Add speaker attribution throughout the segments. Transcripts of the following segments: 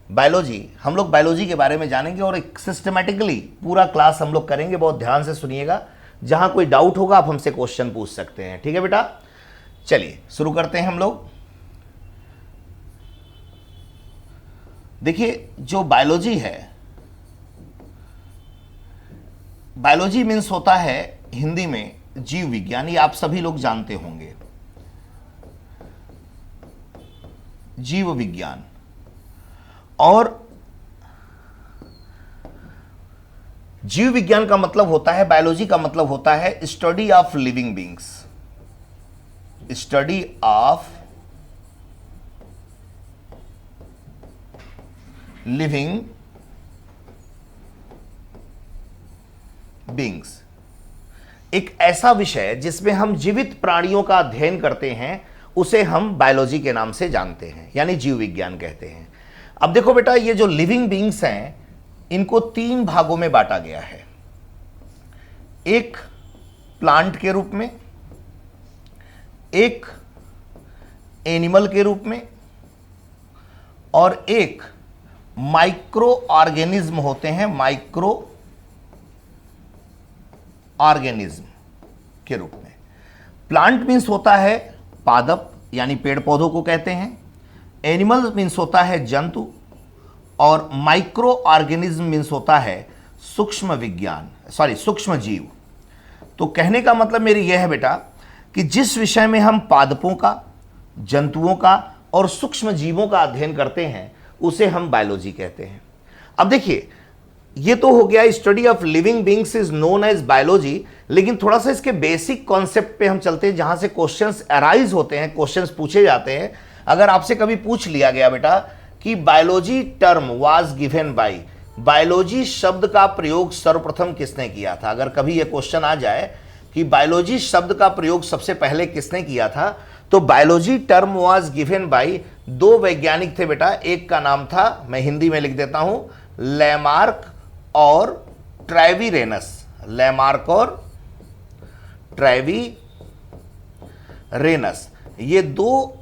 Speaker 1: Biology, हम लोग biology के बारे में जानेंगे और एक सिस्टमेटिकली पूरा क्लास हम लोग करेंगे। बहुत ध्यान से सुनिएगा, जहां कोई डाउट होगा आप हमसे क्वेश्चन पूछ सकते हैं। ठीक है बेटा, चलिए शुरू करते हैं हम लोग। देखिए जो बायोलॉजी है, बायोलॉजी मीन्स होता है हिंदी में जीव विज्ञान, ये आप सभी लोग जानते होंगे, जीव विज्ञान। और जीव विज्ञान का मतलब होता है, बायोलॉजी का मतलब होता है study of living beings, study of living beings. एक ऐसा विषय जिसमें हम जीवित प्राणियों का अध्ययन करते हैं उसे हम बायोलॉजी के नाम से जानते हैं, यानी जीव विज्ञान कहते हैं। अब देखो बेटा, ये जो लिविंग बींग्स हैं इनको 3 भागों में बांटा गया है। एक प्लांट के रूप में, एक एनिमल के रूप में, और एक माइक्रो ऑर्गेनिज्म होते हैं, माइक्रो ऑर्गेनिज्म के रूप में। प्लांट मीन्स होता है पादप यानी पेड़ पौधों को कहते हैं, एनिमल मीन्स होता है जंतु, और माइक्रो ऑर्गेनिज्म मीन्स होता है सूक्ष्म विज्ञान, सूक्ष्म जीव। तो कहने का मतलब मेरी यह है बेटा कि जिस विषय में हम पादपों का, जंतुओं का और सूक्ष्म जीवों का अध्ययन करते हैं उसे हम बायोलॉजी कहते हैं। अब देखिए, ये तो हो गया study of living beings is known as biology, लेकिन थोड़ा सा इसके बेसिक कॉन्सेप्ट पे हम चलते हैं, जहां से क्वेश्चंस अराइज होते हैं, क्वेश्चंस पूछे जाते हैं। अगर आपसे कभी पूछ लिया गया बेटा कि biology term was given by, biology शब्द का प्रयोग सर्वप्रथम किसने किया था, अगर कभी यह क्वेश्चन आ जाए कि बायोलॉजी शब्द का प्रयोग सबसे पहले किसने किया था, तो biology term was given by 2 वैज्ञानिक थे बेटा। एक का नाम था, मैं हिंदी में लिख देता हूं, लैमार्क और ट्रेविरेनस। लैमार्क और ट्रेविरेनस, ये 2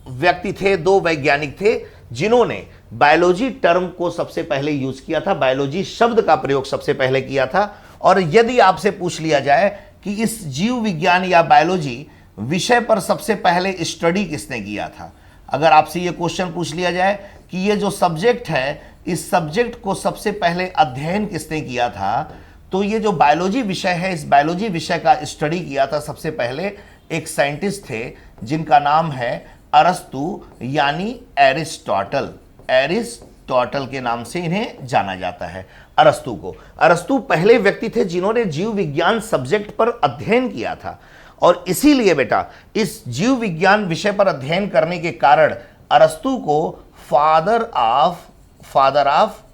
Speaker 1: व्यक्ति थे, 2 वैज्ञानिक थे जिन्होंने बायोलॉजी टर्म को सबसे पहले यूज किया था, बायोलॉजी शब्द का प्रयोग सबसे पहले किया था। और यदि आपसे पूछ लिया जाए कि इस जीव विज्ञान या बायोलॉजी विषय पर सबसे पहले स्टडी किसने किया था, अगर आपसे यह क्वेश्चन पूछ लिया जाए कि ये जो सब्जेक्ट है इस सब्जेक्ट को सबसे पहले अध्ययन किसने किया था, तो ये जो बायोलॉजी विषय है, इस बायोलॉजी विषय का स्टडी किया था सबसे पहले एक साइंटिस्ट थे जिनका नाम है अरस्तु, यानी एरिस्टोटल। एरिस्टोटल के नाम से इन्हें जाना जाता है, अरस्तु को। अरस्तु पहले व्यक्ति थे जिन्होंने जीव विज्ञान सब्जेक्ट पर अध्ययन किया था, और इसीलिए बेटा इस जीव विज्ञान विषय पर अध्ययन करने के कारण अरस्तु को फादर ऑफ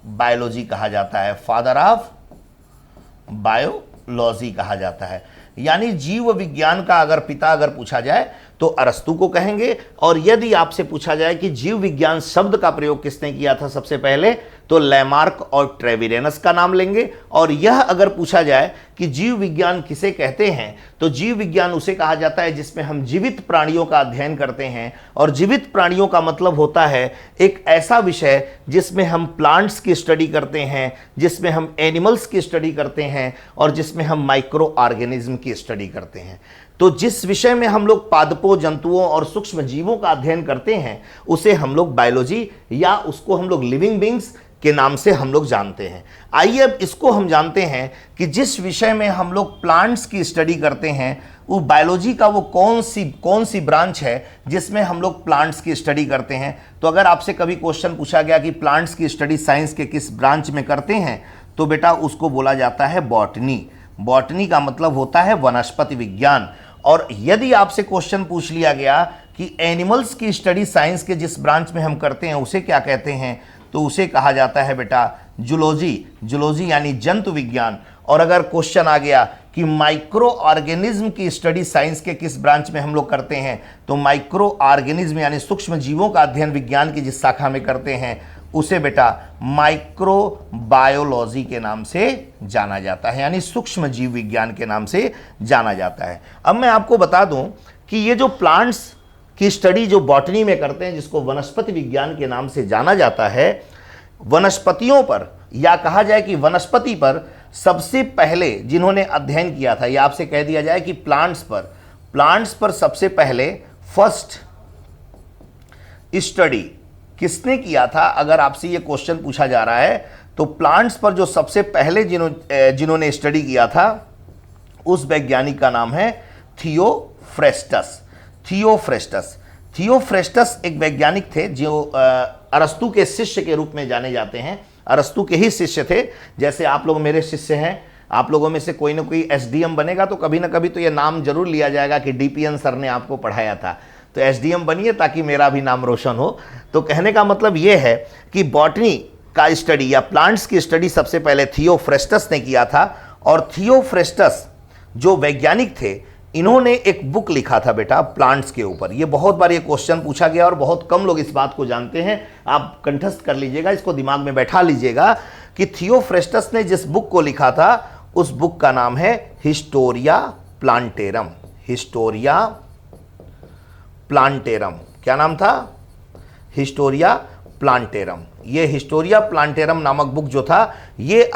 Speaker 1: बायोलॉजी कहा जाता है, फादर ऑफ बायोलॉजी कहा जाता है। यानी जीव विज्ञान का अगर पिता अगर पूछा जाए तो अरस्तु को कहेंगे, और यदि आपसे पूछा जाए कि जीव विज्ञान शब्द का प्रयोग किसने किया था सबसे पहले, तो लैमार्क और ट्रेविरेनस का नाम लेंगे। और यह अगर पूछा जाए कि जीव विज्ञान किसे कहते हैं, तो जीव विज्ञान उसे कहा जाता है जिसमें हम जीवित प्राणियों का अध्ययन करते हैं। और जीवित प्राणियों का मतलब होता है एक ऐसा विषय जिसमें हम प्लांट्स की स्टडी करते हैं, जिसमें हम एनिमल्स की स्टडी करते हैं, और जिसमें हम माइक्रो ऑर्गेनिज्म की स्टडी करते हैं। तो जिस विषय में हम लोग पादपों, जंतुओं और सूक्ष्म जीवों का अध्ययन करते हैं उसे हम लोग बायोलॉजी, या उसको हम लोग लिविंग बींग्स के नाम से हम लोग जानते हैं। आइए अब इसको हम जानते हैं कि जिस विषय में हम लोग प्लांट्स की स्टडी करते हैं वो बायोलॉजी का वो कौन सी ब्रांच है जिसमें हम लोग प्लांट्स की स्टडी करते हैं। तो अगर आपसे कभी क्वेश्चन पूछा गया कि प्लांट्स की स्टडी साइंस के किस ब्रांच में करते हैं, तो बेटा उसको बोला जाता है बॉटनी। बॉटनी का मतलब होता है वनस्पति विज्ञान। और यदि आपसे क्वेश्चन पूछ लिया गया कि एनिमल्स की स्टडी साइंस के जिस ब्रांच में हम करते हैं उसे क्या कहते हैं, तो उसे कहा जाता है बेटा जूलॉजी। जूलॉजी यानी जंतु विज्ञान। और अगर क्वेश्चन आ गया कि माइक्रो ऑर्गेनिज्म की स्टडी साइंस के किस ब्रांच में हम लोग करते हैं, तो माइक्रो ऑर्गेनिज्म यानी सूक्ष्म जीवों का अध्ययन विज्ञान की जिस शाखा में करते हैं उसे बेटा माइक्रोबायोलॉजी के नाम से जाना जाता है, यानी सूक्ष्म जीव विज्ञान के नाम से जाना जाता है। अब मैं आपको बता दूं कि ये जो प्लांट्स की स्टडी जो बॉटनी में करते हैं, जिसको वनस्पति विज्ञान के नाम से जाना जाता है, वनस्पतियों पर, या कहा जाए कि वनस्पति पर सबसे पहले जिन्होंने अध्ययन किया था, या आपसे कह दिया जाए कि प्लांट्स पर सबसे पहले फर्स्ट स्टडी किसने किया था, अगर आपसे ये क्वेश्चन पूछा जा रहा है तो प्लांट्स पर जो सबसे पहले जिन्होंने स्टडी किया था उस वैज्ञानिक का नाम है थियोफ्रेस्टस। थियोफ्रेस्टस एक वैज्ञानिक थे जो अरस्तु के शिष्य के रूप में जाने जाते हैं। अरस्तु के ही शिष्य थे, जैसे आप लोग मेरे शिष्य हैं। आप लोगों में से कोई ना कोई एसडीएम बनेगा तो कभी ना कभी तो ये नाम जरूर लिया जाएगा कि डीपीएन सर ने आपको पढ़ाया था, तो एसडीएम बनिए ताकि मेरा भी नाम रोशन हो। तो कहने का मतलब ये है कि बॉटनी का स्टडी या प्लांट्स की स्टडी सबसे पहले थियोफ्रेस्टस ने किया था। और थियोफ्रेस्टस जो वैज्ञानिक थे, इन्होंने एक बुक लिखा था बेटा प्लांट्स के ऊपर। ये बहुत बार ये क्वेश्चन पूछा गया और बहुत कम लोग इस बात को जानते हैं। आप कंठस्थ कर लीजिएगा, इसको दिमाग में बैठा लीजिएगा कि थियोफ्रेस्टस ने जिस बुक को लिखा था उस बुक का नाम है हिस्टोरिया प्लांटेरम। हिस्टोरिया प्लांटेरम, क्या नाम था? Historia plantarum. ये हिस्टोरिया प्लांटेरम नामक बुक जो था ये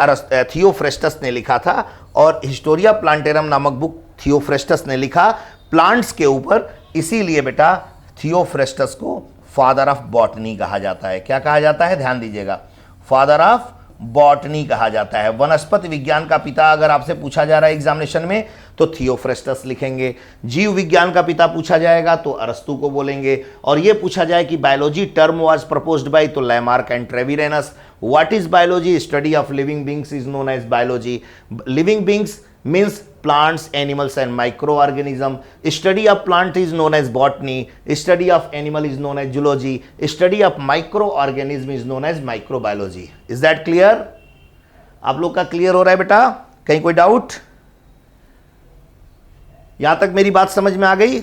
Speaker 1: थियोफ्रेस्टस ने लिखा था। और हिस्टोरिया प्लांटेरम नामक बुक थियोफ्रेस्टस ने लिखा प्लांट्स के ऊपर, इसीलिए बेटा थियोफ्रेस्टस को फादर ऑफ बॉटनी कहा जाता है। क्या कहा जाता है? ध्यान दीजिएगा, फादर ऑफ बॉटनी कहा जाता है। वनस्पति विज्ञान का पिता अगर आपसे पूछा जा रहा है एग्जामिनेशन में तो थियोफ्रेस्टस लिखेंगे। जीव विज्ञान का पिता पूछा जाएगा तो अरस्तु को बोलेंगे। और ये पूछा जाए कि biology term was proposed by तो Lamarck and Treviranus. What is biology? Study of living beings is known as biology. Living beings means plants, animals and microorganism. Study of plant is known as botany. Study of animal is known as zoology. Study of microorganism is known as microbiology. Is that clear? आप लोग का clear हो रहा है बेटा? कहीं कोई doubt? यहां तक मेरी बात समझ में आ गई?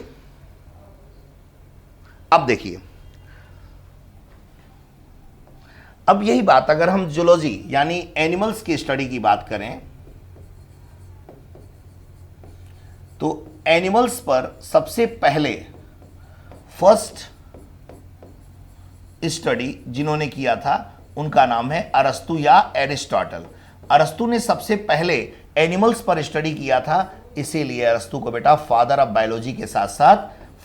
Speaker 1: अब देखिए, अब यही बात अगर हम जूलॉजी यानी एनिमल्स की स्टडी की बात करें तो एनिमल्स पर सबसे पहले फर्स्ट स्टडी जिन्होंने किया था उनका नाम है अरस्तु या एरिस्टोटल। अरस्तु ने सबसे पहले एनिमल्स पर स्टडी किया था, इसीलिए अरस्तु को बेटा फादर ऑफ बायोलॉजी के साथ साथ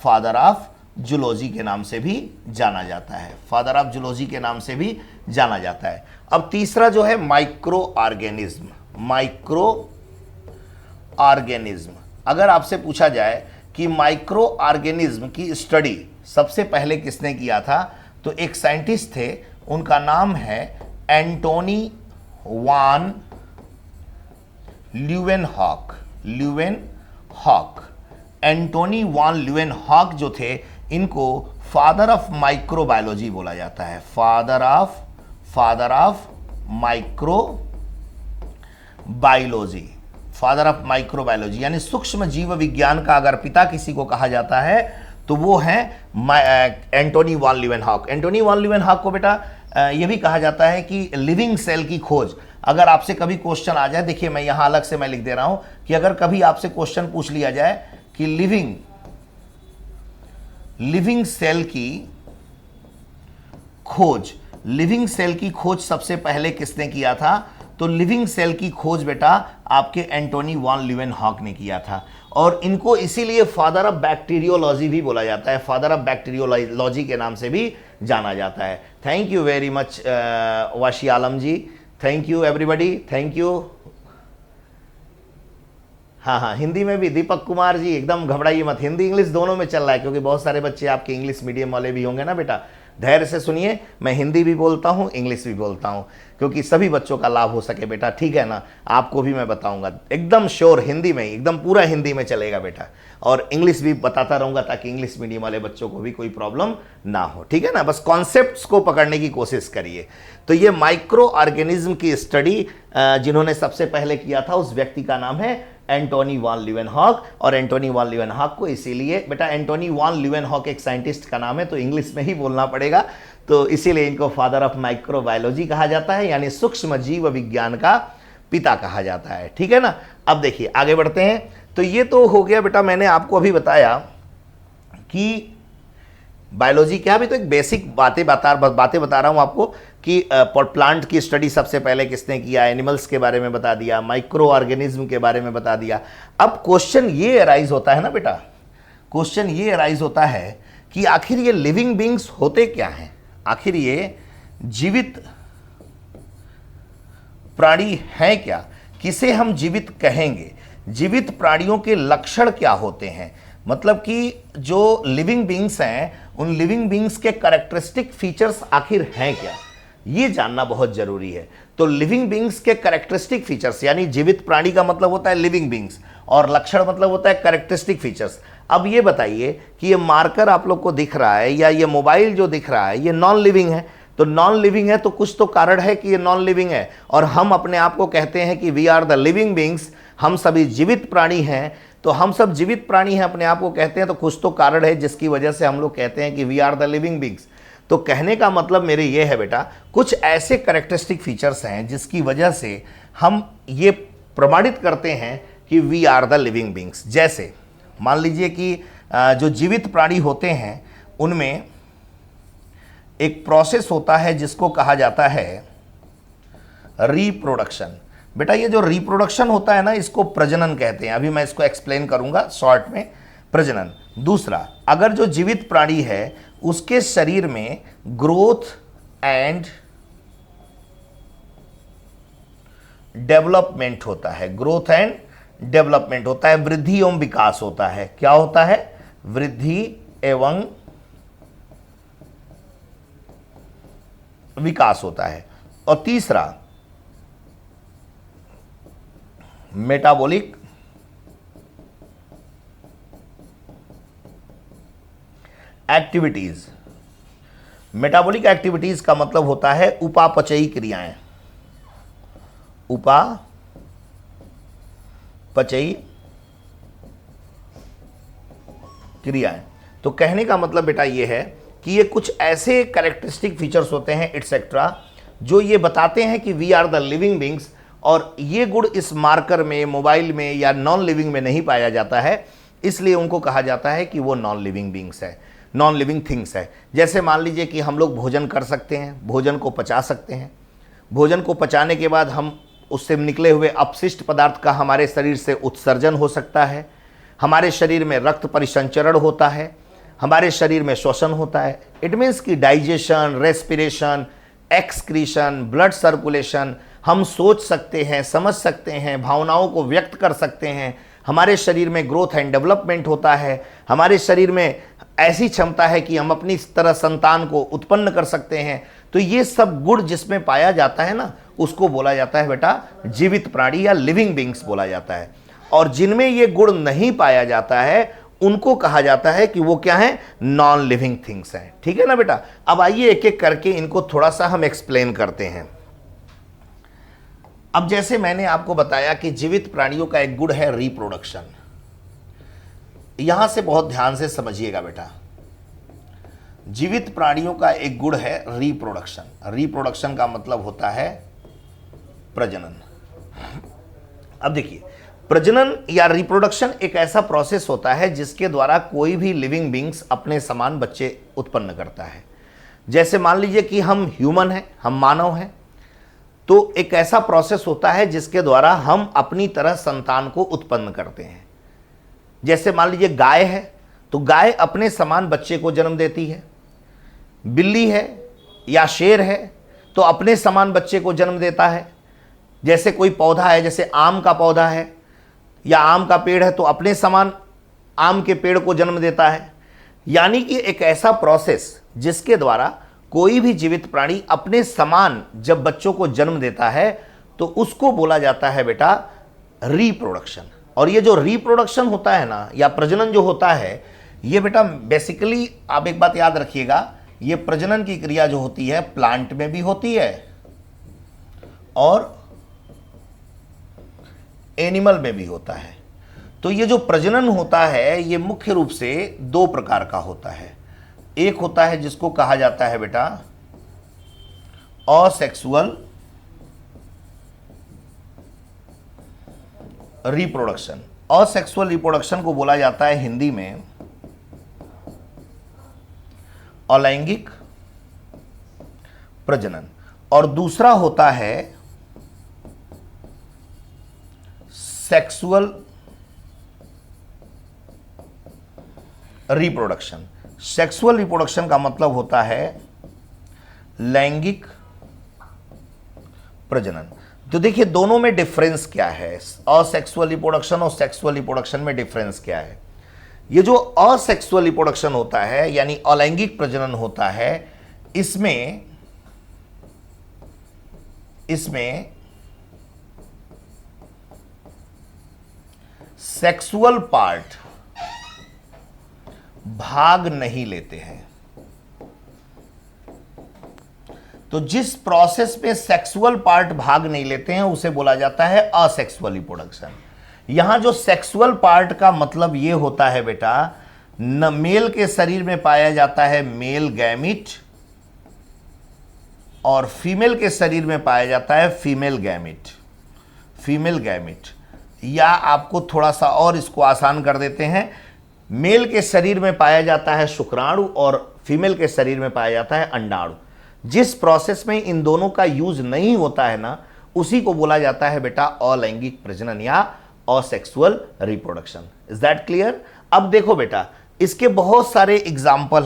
Speaker 1: फादर ऑफ जूलॉजी के नाम से भी जाना जाता है। फादर ऑफ जूलॉजी के नाम से भी जाना जाता है। अब तीसरा जो है माइक्रो ऑर्गेनिज्म। माइक्रो ऑर्गेनिज्म, अगर आपसे पूछा जाए कि माइक्रो ऑर्गेनिज्म की स्टडी सबसे पहले किसने किया था तो एक साइंटिस्ट थे, उनका नाम है एंटोनी वान ल्यूवेनहॉक। एंटोनी वान ल्यूवेनहॉक जो थे, इनको फादर ऑफ माइक्रोबायोलॉजी बोला जाता है। Father of microbiology, father of microbiology यानी सूक्ष्म जीव विज्ञान का अगर पिता किसी को कहा जाता है तो वो है एंटोनी वान ल्यूवेनहॉक। एंटोनी वान ल्यूवेनहॉक को बेटा ये भी कहा जाता है कि लिविंग सेल की खोज। अगर आपसे कभी क्वेश्चन आ जाए, देखिए मैं यहां अलग से मैं लिख दे रहा हूं कि अगर कभी आपसे क्वेश्चन पूछ लिया जाए कि लिविंग सेल की खोज सबसे पहले किसने किया था तो लिविंग सेल की खोज बेटा आपके एंटोनी वान ल्यूवेनहॉक ने किया था। और इनको इसीलिए फादर ऑफ बैक्टीरियोलॉजी भी बोला जाता है, फादर ऑफ बैक्टीरियोलॉजी के नाम से भी जाना जाता है। Thank you very much Wasi Alam ji, thank you everybody, thank you. हाँ, हिंदी में भी दीपक कुमार जी, एकदम घबराइए मत, हिंदी इंग्लिश दोनों में चल रहा है क्योंकि बहुत सारे बच्चे आपके इंग्लिश मीडियम वाले भी होंगे ना बेटा। धैर्य से सुनिए, मैं हिंदी भी बोलता हूँ, इंग्लिश भी बोलता हूँ क्योंकि सभी बच्चों का लाभ हो सके बेटा, ठीक है ना। आपको भी मैं बताऊंगा एकदम श्योर हिंदी में, एकदम पूरा हिंदी में चलेगा बेटा, और इंग्लिश भी बताता रहूंगा ताकि इंग्लिश मीडियम वाले बच्चों को भी कोई प्रॉब्लम ना हो, ठीक है ना। बस कॉन्सेप्ट्स को पकड़ने की कोशिश करिए। तो ये माइक्रो ऑर्गेनिज्म की स्टडी जिन्होंने सबसे पहले किया था उस व्यक्ति का नाम है एंटोनी वान ल्यूवेनहॉक। और एंटोनी वान ल्यूवेनहॉक को इसीलिए बेटा, एंटोनी वान ल्यूवेनहॉक एक साइंटिस्ट का नाम है तो इंग्लिश में ही बोलना पड़ेगा, तो इसीलिए इनको फादर ऑफ माइक्रोबायोलॉजी कहा जाता है, यानी सूक्ष्म जीव विज्ञान का पिता कहा जाता है, ठीक है ना। अब देखिए आगे बढ़ते हैं। तो ये तो हो गया बेटा, मैंने आपको अभी बताया कि बायोलॉजी क्या, भी तो एक बेसिक बातें बता रहा हूं आपको कि प्लांट की स्टडी सबसे पहले किसने किया, एनिमल्स के बारे में बता दिया, माइक्रो ऑर्गेनिज्म के बारे में बता दिया। अब क्वेश्चन ये अराइज होता है ना बेटा, क्वेश्चन ये अराइज होता है कि आखिर ये लिविंग बींग्स होते क्या हैं, आखिर ये जीवित प्राणी है क्या, किसे हम जीवित कहेंगे, जीवित प्राणियों के लक्षण क्या होते हैं, मतलब कि जो लिविंग बींग्स हैं उन लिविंग बींग्स के कैरेक्टरिस्टिक फीचर्स आखिर हैं क्या, ये जानना बहुत जरूरी है। तो लिविंग बींग्स के कैरेक्टरिस्टिक फीचर्स, यानी जीवित प्राणी का मतलब होता है लिविंग बींग्स और लक्षण मतलब होता है कैरेक्टरिस्टिक फीचर्स। अब ये बताइए कि ये मार्कर आप लोग को दिख रहा है या ये मोबाइल जो दिख रहा है ये नॉन लिविंग है, तो नॉन लिविंग है तो कुछ तो कारण है कि ये नॉन लिविंग है, और हम अपने आप को कहते हैं कि we are the living beings, हम सभी जीवित प्राणी हैं। तो हम सब जीवित प्राणी हैं अपने आप को कहते हैं, तो कुछ तो कारण है जिसकी वजह से हम लोग कहते हैं कि we are the living beings. तो कहने का मतलब मेरे ये है बेटा, कुछ ऐसे कैरेक्टरिस्टिक फीचर्स हैं जिसकी वजह से हम ये प्रमाणित करते हैं कि we are the living beings. जैसे मान लीजिए कि जो जीवित प्राणी होते हैं उनमें एक प्रोसेस होता है जिसको कहा जाता है रिप्रोडक्शन। बेटा ये जो रिप्रोडक्शन होता है ना, इसको प्रजनन कहते हैं, अभी मैं इसको एक्सप्लेन करूंगा शॉर्ट में, प्रजनन। दूसरा, अगर जो जीवित प्राणी है उसके शरीर में ग्रोथ एंड डेवलपमेंट होता है, ग्रोथ एंड डेवलपमेंट होता है, वृद्धि एवं विकास होता है। क्या होता है? वृद्धि एवं विकास होता है। और तीसरा, मेटाबॉलिक एक्टिविटीज। मेटाबॉलिक एक्टिविटीज का मतलब होता है उपापचयी क्रियाएं, उपापचयी क्रियाएं। तो कहने का मतलब बेटा ये है कि ये कुछ ऐसे कैरेक्टरिस्टिक फीचर्स होते हैं एटसेट्रा जो ये बताते हैं कि we are the living beings, और ये गुण इस मार्कर में, मोबाइल में या नॉन लिविंग में नहीं पाया जाता है, इसलिए उनको कहा जाता है कि वो नॉन लिविंग बींग्स है, नॉन लिविंग थिंग्स है। जैसे मान लीजिए कि हम लोग भोजन कर सकते हैं, भोजन को पचा सकते हैं, भोजन को पचाने के बाद हम उससे निकले हुए अपशिष्ट पदार्थ का हमारे शरीर से उत्सर्जन हो सकता है, हमारे शरीर में रक्त परिसंचरण होता है, हमारे शरीर में श्वसन होता है। इट मीन्स कि digestion, respiration, excretion, blood circulation, हम सोच सकते हैं, समझ सकते हैं, भावनाओं को व्यक्त कर सकते हैं, हमारे शरीर में ग्रोथ एंड डेवलपमेंट होता है, हमारे शरीर में ऐसी क्षमता है कि हम अपनी तरह संतान को उत्पन्न कर सकते हैं। तो ये सब गुण जिसमें पाया जाता है ना, उसको बोला जाता है बेटा जीवित प्राणी या लिविंग बींग्स बोला जाता है। और जिनमें ये गुण नहीं पाया जाता है उनको कहा जाता है कि वो क्या है? नॉन लिविंग थिंग्स हैं। ठीक है ना बेटा? अब आइए एक एक करके इनको थोड़ा सा हम एक्सप्लेन करते हैं। अब जैसे मैंने आपको बताया कि जीवित प्राणियों का एक गुण है रिप्रोडक्शन। यहां से बहुत ध्यान से समझिएगा बेटा, जीवित प्राणियों का एक गुण है रिप्रोडक्शन। रिप्रोडक्शन का मतलब होता है प्रजनन। अब देखिए, प्रजनन या रिप्रोडक्शन एक ऐसा प्रोसेस होता है जिसके द्वारा कोई भी लिविंग बींग्स अपने समान बच्चे उत्पन्न करता है। जैसे मान लीजिए कि हम ह्यूमन हैं, हम मानव हैं, तो एक ऐसा प्रोसेस होता है जिसके द्वारा हम अपनी तरह संतान को उत्पन्न करते हैं। जैसे मान लीजिए गाय है, तो गाय अपने समान बच्चे को जन्म देती है। बिल्ली है या शेर है तो अपने समान बच्चे को जन्म देता है। जैसे कोई पौधा है, जैसे आम का पौधा है या आम का पेड़ है, तो अपने समान आम के पेड़ को जन्म देता है। यानी कि एक ऐसा प्रोसेस जिसके द्वारा कोई भी जीवित प्राणी अपने समान जब बच्चों को जन्म देता है तो उसको बोला जाता है बेटा रिप्रोडक्शन। और ये जो रिप्रोडक्शन होता है ना, या प्रजनन जो होता है, ये बेटा बेसिकली आप एक बात याद रखिएगा, ये प्रजनन की क्रिया जो होती है प्लांट में भी होती है और एनिमल में भी होता है। तो ये जो प्रजनन होता है ये मुख्य रूप से दो प्रकार का होता है। एक होता है जिसको कहा जाता है बेटा असेक्सुअल रिप्रोडक्शन। असेक्सुअल रिप्रोडक्शन को बोला जाता है हिंदी में अलैंगिक प्रजनन। और दूसरा होता है सेक्सुअल रिप्रोडक्शन। सेक्सुअल रिप्रोडक्शन का मतलब होता है लैंगिक प्रजनन। तो देखिए दोनों में डिफरेंस क्या है, असेक्सुअल रिप्रोडक्शन और सेक्सुअल रिप्रोडक्शन में डिफरेंस क्या है। ये जो असेक्सुअल रिप्रोडक्शन होता है यानी अलैंगिक प्रजनन होता है, इसमें सेक्सुअल पार्ट भाग नहीं लेते हैं। तो जिस प्रोसेस में सेक्सुअल पार्ट भाग नहीं लेते हैं उसे बोला जाता है असेक्सुअल रिप्रोडक्शन। यहां जो सेक्सुअल पार्ट का मतलब यह होता है बेटा, न मेल के शरीर में पाया जाता है मेल गैमिट और फीमेल के शरीर में पाया जाता है फीमेल गैमिट। या आपको थोड़ा सा और इसको आसान कर देते हैं, मेल के शरीर में पाया जाता है शुक्राणु और फीमेल के शरीर में पाया जाता है अंडाणु। जिस प्रोसेस में इन दोनों का यूज नहीं होता है ना, उसी को बोला जाता है बेटा अलैंगिक प्रजनन या asexual reproduction. Is that clear? अब देखो बेटा, इसके बहुत सारे एग्जाम्पल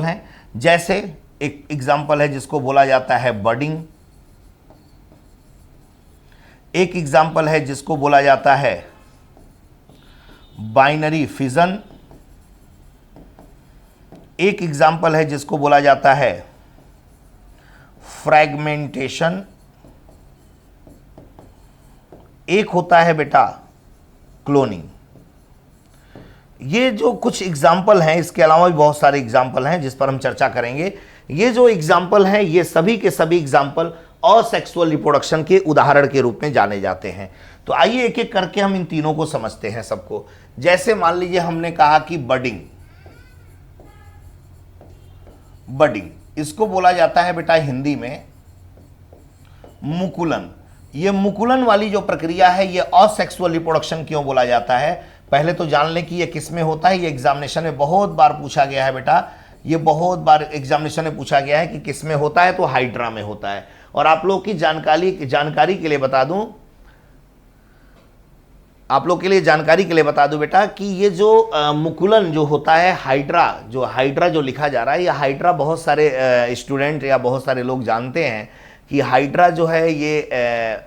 Speaker 1: हैं। जैसे एक एग्जाम्पल है जिसको बोला जाता है बडिंग, एक एग्जाम्पल है जिसको बोला जाता है बाइनरी फिजन, एक एग्जाम्पल है जिसको बोला जाता है फ्रैगमेंटेशन, एक होता है बेटा क्लोनिंग। ये जो कुछ एग्जाम्पल हैं, इसके अलावा भी बहुत सारे एग्जाम्पल हैं जिस पर हम चर्चा करेंगे। ये जो एग्जाम्पल हैं ये सभी के सभी एग्जाम्पल असेक्सुअल रिप्रोडक्शन के उदाहरण के रूप में जाने जाते हैं। तो आइए एक एक करके हम इन तीनों को समझते हैं सबको। जैसे मान लीजिए हमने कहा कि बडिंग, इसको बोला जाता है बेटा हिंदी में मुकुलन। ये मुकुलन वाली जो प्रक्रिया है ये असेक्सुअल रिप्रोडक्शन क्यों बोला जाता है, पहले तो जान लें कि ये किस में होता है। ये एग्जामिनेशन में बहुत बार पूछा गया है बेटा, ये बहुत बार एग्जामिनेशन में पूछा गया है कि किस में होता है, तो हाइड्रा में होता है। और आप लोग की जानकारी के लिए बता दूं, बेटा कि ये जो मुकुलन जो होता है, हाइड्रा जो लिखा जा रहा है, ये हाइड्रा बहुत सारे स्टूडेंट या बहुत सारे लोग जानते हैं कि हाइड्रा जो है ये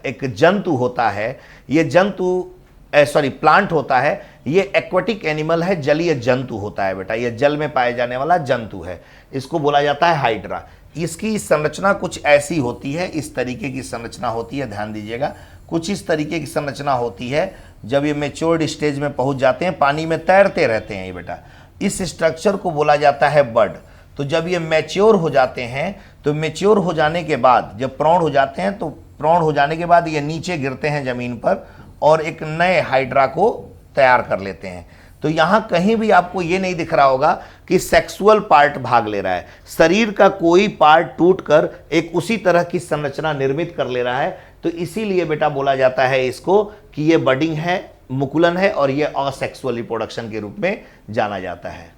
Speaker 1: एक जंतु होता है। ये प्लांट होता है। ये एक्वाटिक एनिमल है, जलीय जंतु होता है बेटा। ये जल में पाए जाने वाला जंतु है, इसको बोला जाता है हाइड्रा। इसकी संरचना कुछ ऐसी होती है, इस तरीके की संरचना होती है, ध्यान दीजिएगा। कुछ इस तरीके की संरचना होती है। जब ये मैच्योर्ड स्टेज में पहुंच जाते हैं, पानी में तैरते रहते हैं ये बेटा, इस स्ट्रक्चर को बोला जाता है बड। तो जब ये मैच्योर हो जाते हैं, तो मैच्योर हो जाने के बाद जब प्रौढ़ हो जाते हैं, तो प्रौढ़ हो जाने के बाद ये नीचे गिरते हैं जमीन पर और एक नए हाइड्रा को तैयार कर लेते हैं। तो यहां कहीं भी आपको ये नहीं दिख रहा होगा कि सेक्सुअल पार्ट भाग ले रहा है। शरीर का कोई पार्ट टूटकर एक उसी तरह की संरचना निर्मित कर ले रहा है। तो इसीलिए बेटा बोला जाता है इसको कि ये बडिंग है, मुकुलन है और ये असेक्सुअल रिप्रोडक्शन के रूप में जाना जाता है।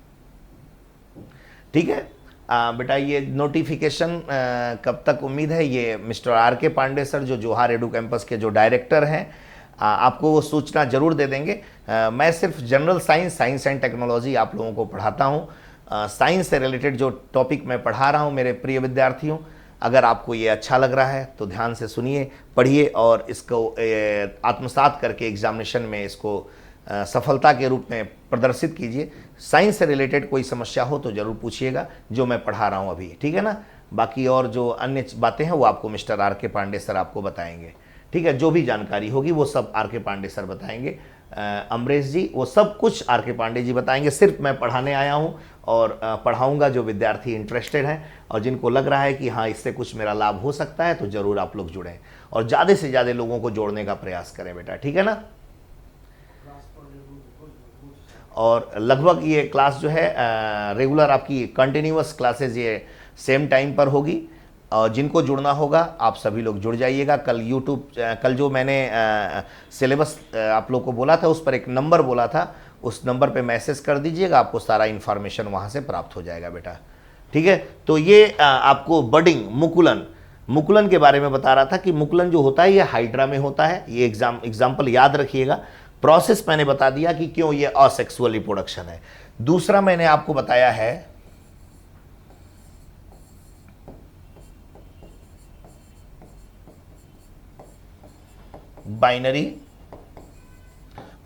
Speaker 1: ठीक है बेटा, ये नोटिफिकेशन कब तक उम्मीद है, ये मिस्टर आर के पांडे सर जो जोहार एडू कैंपस के जो डायरेक्टर हैं, आपको वो सूचना जरूर दे देंगे। मैं सिर्फ जनरल साइंस एंड टेक्नोलॉजी आप लोगों को पढ़ाता हूँ। साइंस से रिलेटेड जो टॉपिक मैं पढ़ा रहा हूँ मेरे प्रिय विद्यार्थियों, अगर आपको ये अच्छा लग रहा है तो ध्यान से सुनिए, पढ़िए और इसको आत्मसात करके एग्जामिनेशन में इसको सफलता के रूप में प्रदर्शित कीजिए। साइंस से रिलेटेड कोई समस्या हो तो ज़रूर पूछिएगा, जो मैं पढ़ा रहा हूँ अभी, ठीक है ना। बाकी और जो अन्य बातें हैं वो आपको मिस्टर आर के पांडे सर आपको बताएंगे, ठीक है। जो भी जानकारी होगी वो सब आर के पांडे सर बताएंगे। अमरेश जी वो सब कुछ आर के पांडे जी बताएंगे। सिर्फ मैं पढ़ाने आया हूँ और पढ़ाऊँगा। जो विद्यार्थी इंटरेस्टेड हैं और जिनको लग रहा है कि हाँ इससे कुछ मेरा लाभ हो सकता है, तो ज़रूर आप लोग जुड़ें और ज़्यादा से ज़्यादा लोगों को जोड़ने का प्रयास करें बेटा, ठीक है ना। और लगभग ये क्लास जो है रेगुलर आपकी कंटिन्यूअस क्लासेज ये सेम टाइम पर होगी। और जिनको जुड़ना होगा आप सभी लोग जुड़ जाइएगा। कल जो मैंने सिलेबस आप लोग को बोला था, उस पर एक नंबर बोला था, उस नंबर पे मैसेज कर दीजिएगा, आपको सारा इन्फॉर्मेशन वहाँ से प्राप्त हो जाएगा बेटा। ठीक है, तो ये आपको बडिंग, मुकुलन, मुकुलन के बारे में बता रहा था कि मुकुलन जो होता है ये हाइड्रा में होता है। ये एग्जाम्पल याद रखिएगा। प्रोसेस मैंने बता दिया कि क्यों ये असेक्सुअल रिप्रोडक्शन है। दूसरा मैंने आपको बताया है बाइनरी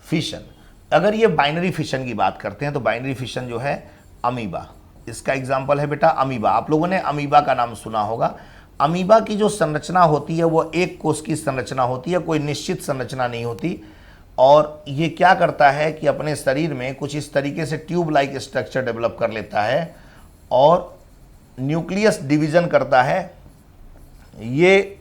Speaker 1: फिशन। अगर ये बाइनरी फिशन की बात करते हैं तो बाइनरी फिशन जो है अमीबा, इसका एग्जाम्पल है बेटा अमीबा। आप लोगों ने अमीबा का नाम सुना होगा। अमीबा की जो संरचना होती है वो एक कोष की संरचना होती है, कोई निश्चित संरचना नहीं होती। और ये क्या करता है कि अपने शरीर में कुछ इस तरीके से ट्यूब लाइक स्ट्रक्चर डेवलप कर लेता है और न्यूक्लियस डिवीजन करता है। ये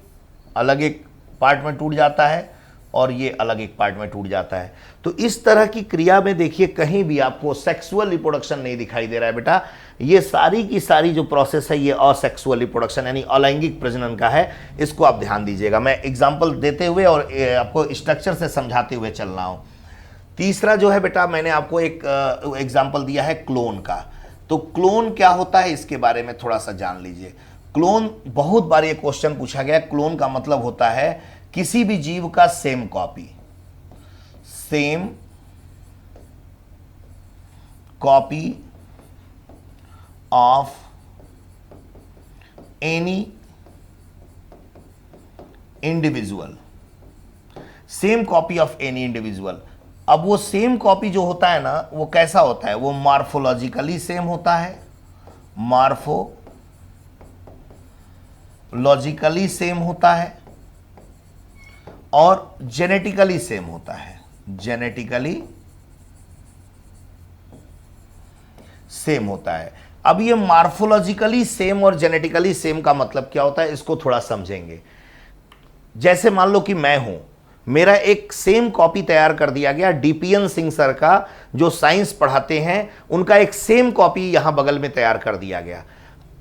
Speaker 1: अलग एक पार्ट में टूट जाता है और ये अलग एक पार्ट में टूट जाता है। तो इस तरह की क्रिया में देखिए कहीं भी आपको सेक्सुअल रिप्रोडक्शन नहीं दिखाई दे रहा है बेटा। ये सारी की सारी जो प्रोसेस है ये असेक्सुअल रिप्रोडक्शन यानी अलैंगिक प्रजनन का है। इसको आप ध्यान दीजिएगा, मैं एग्जाम्पल देते हुए और आपको स्ट्रक्चर से समझाते हुए चल रहा हूँ। तीसरा जो है बेटा मैंने आपको एक एग्जाम्पल दिया है क्लोन का। तो क्लोन क्या होता है इसके बारे में थोड़ा सा जान लीजिए। क्लोन, बहुत बार ये क्वेश्चन पूछा गया। क्लोन का मतलब होता है किसी भी जीव का same copy, same copy of any individual, same copy of any individual. अब वो सेम कॉपी जो होता है ना वो कैसा होता है, वो मॉर्फोलॉजिकली सेम होता है, मॉर्फोलॉजिकली सेम होता है और जेनेटिकली सेम होता है, जेनेटिकली सेम होता है। अब ये मॉर्फोलॉजिकली सेम और जेनेटिकली सेम का मतलब क्या होता है इसको थोड़ा समझेंगे। जैसे मान लो कि मैं हूं, मेरा एक सेम कॉपी तैयार कर दिया गया, डीपीएन सिंह सर का जो साइंस पढ़ाते हैं उनका एक सेम कॉपी यहां बगल में तैयार कर दिया गया।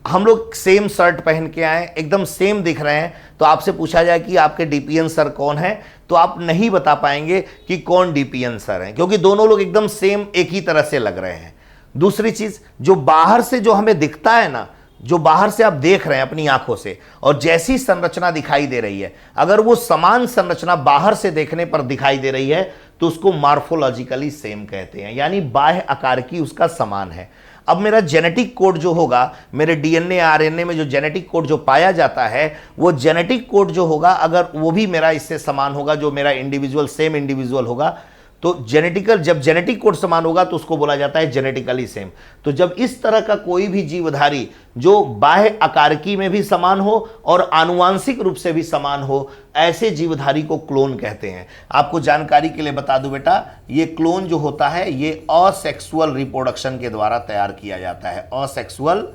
Speaker 1: हम लोग सेम शर्ट पहन के आए, एकदम सेम दिख रहे हैं, तो आपसे पूछा जाए कि आपके डीपीएन सर कौन है, तो आप नहीं बता पाएंगे कि कौन डीपीएन सर हैं, क्योंकि दोनों लोग एकदम सेम एक ही तरह से लग रहे हैं। दूसरी चीज, जो बाहर से जो हमें दिखता है ना, जो बाहर से आप देख रहे हैं अपनी आंखों से, और जैसी संरचना दिखाई दे रही है, अगर वो समान संरचना बाहर से देखने पर दिखाई दे रही है तो उसको मॉर्फोलॉजिकली सेम कहते हैं, यानी बाह्य आकार की उसका समान है। अब मेरा जेनेटिक कोड जो होगा, मेरे डीएनए आरएनए में जो जेनेटिक कोड जो पाया जाता है, वो जेनेटिक कोड जो होगा अगर वो भी मेरा इससे समान होगा, जो मेरा इंडिविजुअल सेम इंडिविजुअल होगा, तो जेनेटिकल, जब जेनेटिक कोड समान होगा तो उसको बोला जाता है जेनेटिकली सेम। तो जब इस तरह का कोई भी जीवधारी जो बाह्य आकारकी में भी समान हो और आनुवांशिक रूप से भी समान हो, ऐसे जीवधारी को क्लोन कहते हैं। आपको जानकारी के लिए बता दूं बेटा, ये क्लोन जो होता है ये असेक्सुअल रिप्रोडक्शन के द्वारा तैयार किया जाता है, असेक्सुअल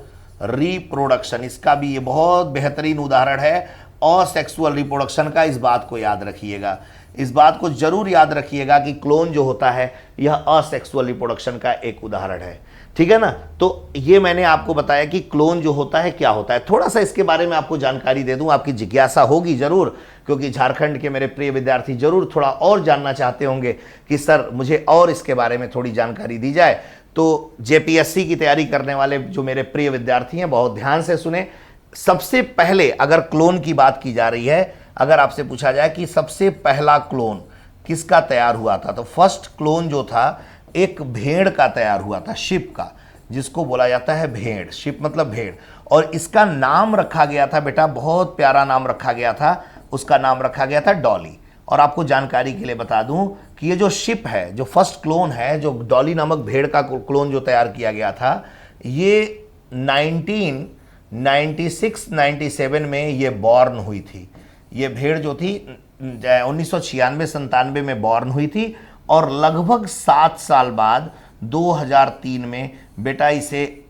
Speaker 1: रिप्रोडक्शन। इसका भी ये बहुत बेहतरीन उदाहरण है असेक्सुअल रिप्रोडक्शन का। इस बात को याद रखिएगा, इस बात को जरूर याद रखिएगा कि क्लोन जो होता है यह असेक्सुअल रिप्रोडक्शन का एक उदाहरण है, ठीक है ना। तो ये मैंने आपको बताया कि क्लोन जो होता है क्या होता है। थोड़ा सा इसके बारे में आपको जानकारी दे दूं, आपकी जिज्ञासा होगी जरूर, क्योंकि झारखंड के मेरे प्रिय विद्यार्थी जरूर थोड़ा और जानना चाहते होंगे कि सर मुझे और इसके बारे में थोड़ी जानकारी दी जाए। तो जेपीएससी की तैयारी करने वाले जो मेरे प्रिय विद्यार्थी हैं बहुत ध्यान से सुने। सबसे पहले अगर क्लोन की बात की जा रही है, अगर आपसे पूछा जाए कि सबसे पहला क्लोन किसका तैयार हुआ था, तो फर्स्ट क्लोन जो था एक भेड़ का तैयार हुआ था, शिप का, जिसको बोला जाता है भेड़, शिप मतलब भेड़। और इसका नाम रखा गया था बेटा, बहुत प्यारा नाम रखा गया था, उसका नाम रखा गया था डॉली। और आपको जानकारी के लिए बता दूं कि ये जो शिप है, जो फर्स्ट क्लोन है, जो डॉली नामक भेड़ का क्लोन जो तैयार किया गया था, ये 1996-97 में ये बॉर्न हुई थी। ये भेड़ जो थी 1996-97 में बॉर्न हुई थी और लगभग 7 साल बाद 2003 में बेटा इसे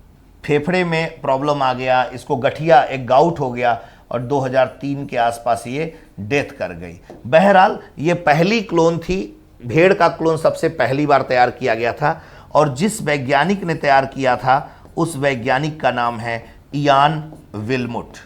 Speaker 1: फेफड़े में प्रॉब्लम आ गया, इसको गठिया, एक गाउट हो गया और 2003 के आसपास ये डेथ कर गई। बहरहाल ये पहली क्लोन थी, भेड़ का क्लोन सबसे पहली बार तैयार किया गया था और जिस वैज्ञानिक ने तैयार किया था उस वैज्ञानिक का नाम है इयान विल्मुट।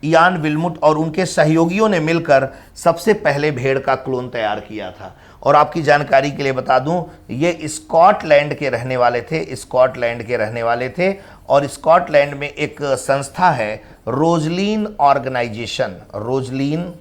Speaker 1: इयान विल्मुट और उनके सहयोगियों ने मिलकर सबसे पहले भेड़ का क्लोन तैयार किया था। और आपकी जानकारी के लिए बता दूं, ये स्कॉटलैंड के रहने वाले थे, स्कॉटलैंड के रहने वाले थे। और स्कॉटलैंड में एक संस्था है रोजलिन ऑर्गेनाइजेशन, रोजलिन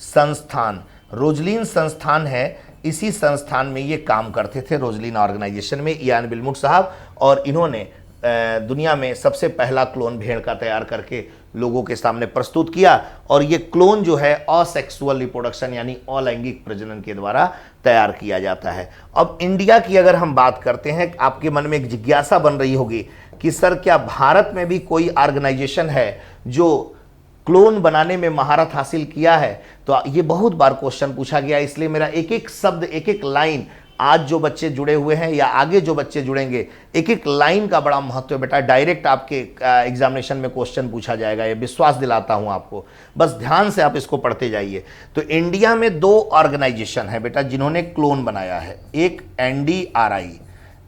Speaker 1: संस्थान, रोजलिन संस्थान है। इसी संस्थान में ये काम करते थे, रोजलिन ऑर्गेनाइजेशन में, इयान विल्मुट साहब। और इन्होंने दुनिया में सबसे पहला क्लोन भेड़ का तैयार करके लोगों के सामने प्रस्तुत किया। और ये क्लोन जो है असेक्सुअल रिप्रोडक्शन यानी अलैंगिक प्रजनन के द्वारा तैयार किया जाता है। अब इंडिया की अगर हम बात करते हैं, आपके मन में एक जिज्ञासा बन रही होगी कि सर क्या भारत में भी कोई ऑर्गेनाइजेशन है जो क्लोन बनाने में महारत हासिल किया है? तो ये बहुत बार क्वेश्चन पूछा गया, इसलिए मेरा एक एक शब्द, एक एक लाइन, आज जो बच्चे जुड़े हुए हैं या आगे जो बच्चे जुड़ेंगे, एक एक लाइन का बड़ा महत्व है बेटा। डायरेक्ट आपके एग्जामिनेशन में क्वेश्चन पूछा जाएगा, ये विश्वास दिलाता हूं आपको, बस ध्यान से आप इसको पढ़ते जाइए। तो इंडिया में दो ऑर्गेनाइजेशन है बेटा जिन्होंने क्लोन बनाया है, एक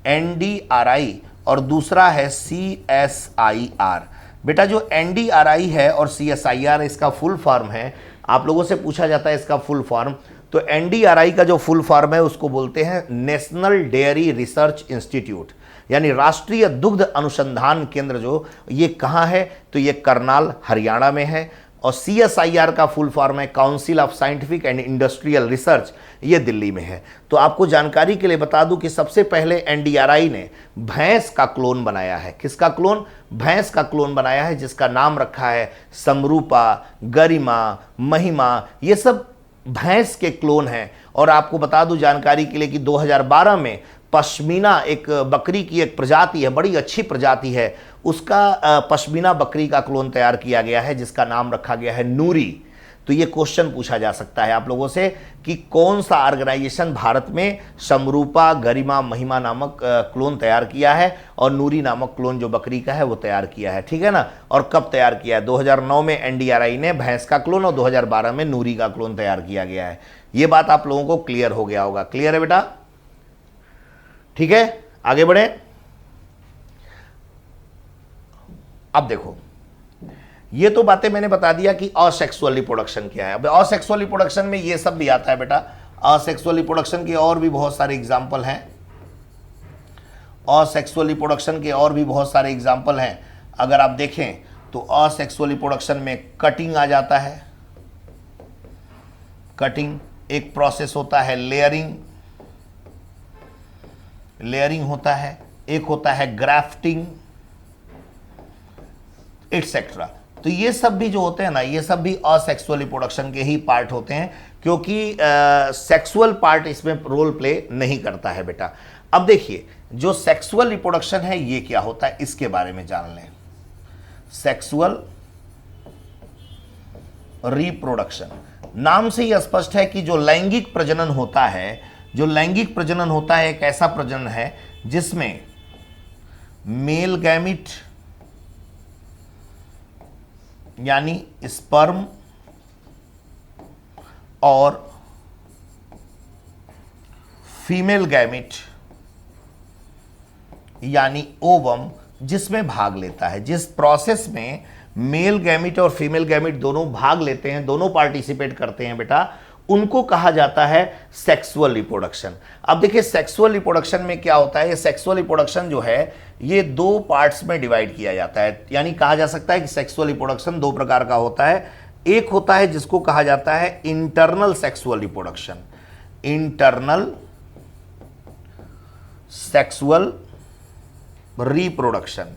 Speaker 1: NDRI और दूसरा है CSIR। बेटा जो NDRI है और CSIR इसका फुल फॉर्म है, आप लोगों से पूछा जाता है इसका फुल फॉर्म। तो NDRI का जो फुल फॉर्म है उसको बोलते हैं नेशनल डेयरी रिसर्च इंस्टीट्यूट, यानी राष्ट्रीय दुग्ध अनुसंधान केंद्र। जो ये कहाँ है? तो ये करनाल हरियाणा में है। और CSIR का फुल फॉर्म है council of scientific and industrial research, ये दिल्ली में है। तो आपको जानकारी के लिए बता दूं कि सबसे पहले NDRI ने भैंस का क्लोन बनाया है। किसका क्लोन? भैंस का क्लोन बनाया है, जिसका नाम रखा है समरूपा, गरिमा, महिमा। ये सब भैंस के क्लोन हैं। और आपको बता दूं जानकारी के लिए कि 2012 में पश्मीना, एक बकरी की एक प्रजाति है, बड़ी अच्छी प्रजाति है, उसका पश्मीना बकरी का क्लोन तैयार किया गया है, जिसका नाम रखा गया है नूरी। तो ये क्वेश्चन पूछा जा सकता है आप लोगों से कि कौन सा ऑर्गेनाइजेशन भारत में समरूपा, गरिमा, महिमा नामक क्लोन तैयार किया है और नूरी नामक क्लोन जो बकरी का है वो तैयार किया है, ठीक है ना। और कब तैयार किया है? 2009 में NDRI ने भैंस का क्लोन और 2012 में नूरी का क्लोन तैयार किया गया है। ये बात आप लोगों को क्लियर हो गया होगा। क्लियर है बेटा? ठीक है, आगे बढ़े। अब देखो, ये तो बातें मैंने बता दिया कि असेक्सुअल रिप्रोडक्शन क्या है। अब असेक्सुअल रिप्रोडक्शन में ये सब भी आता है बेटा। असेक्सुअल रिप्रोडक्शन के और भी बहुत सारे एग्जाम्पल हैं, असेक्सुअल रिप्रोडक्शन के और भी बहुत सारे एग्जाम्पल हैं। अगर आप देखें तो असेक्सुअल रिप्रोडक्शन में कटिंग आ जाता है। कटिंग एक प्रोसेस होता है, लेयरिंग होता है, एक होता है ग्राफ्टिंग, एटसेट्रा। तो ये सब भी जो होते हैं ना, ये सब भी असेक्सुअल रिप्रोडक्शन के ही पार्ट होते हैं, क्योंकि सेक्सुअल पार्ट इसमें रोल प्ले नहीं करता है बेटा। अब देखिए, जो सेक्सुअल रिप्रोडक्शन है ये क्या होता है, इसके बारे में जान लें। सेक्सुअल रिप्रोडक्शन, नाम से ही स्पष्ट है कि जो लैंगिक प्रजनन होता है, जो लैंगिक प्रजनन होता है एक ऐसा प्रजनन है जिसमें मेल गैमिट यानी स्पर्म और फीमेल गैमिट यानी ओवम जिसमें भाग लेता है। जिस प्रोसेस में मेल गैमिट और फीमेल गैमिट दोनों भाग लेते हैं, दोनों पार्टिसिपेट करते हैं बेटा, उनको कहा जाता है सेक्सुअल रिप्रोडक्शन। अब देखिए, सेक्सुअल रिप्रोडक्शन में क्या होता है, ये सेक्सुअल रिप्रोडक्शन जो है ये दो पार्ट्स में डिवाइड किया जाता है। यानी कहा जा सकता है कि सेक्सुअल रिप्रोडक्शन दो प्रकार का होता है। एक होता है जिसको कहा जाता है internal sexual reproduction, internal sexual reproduction.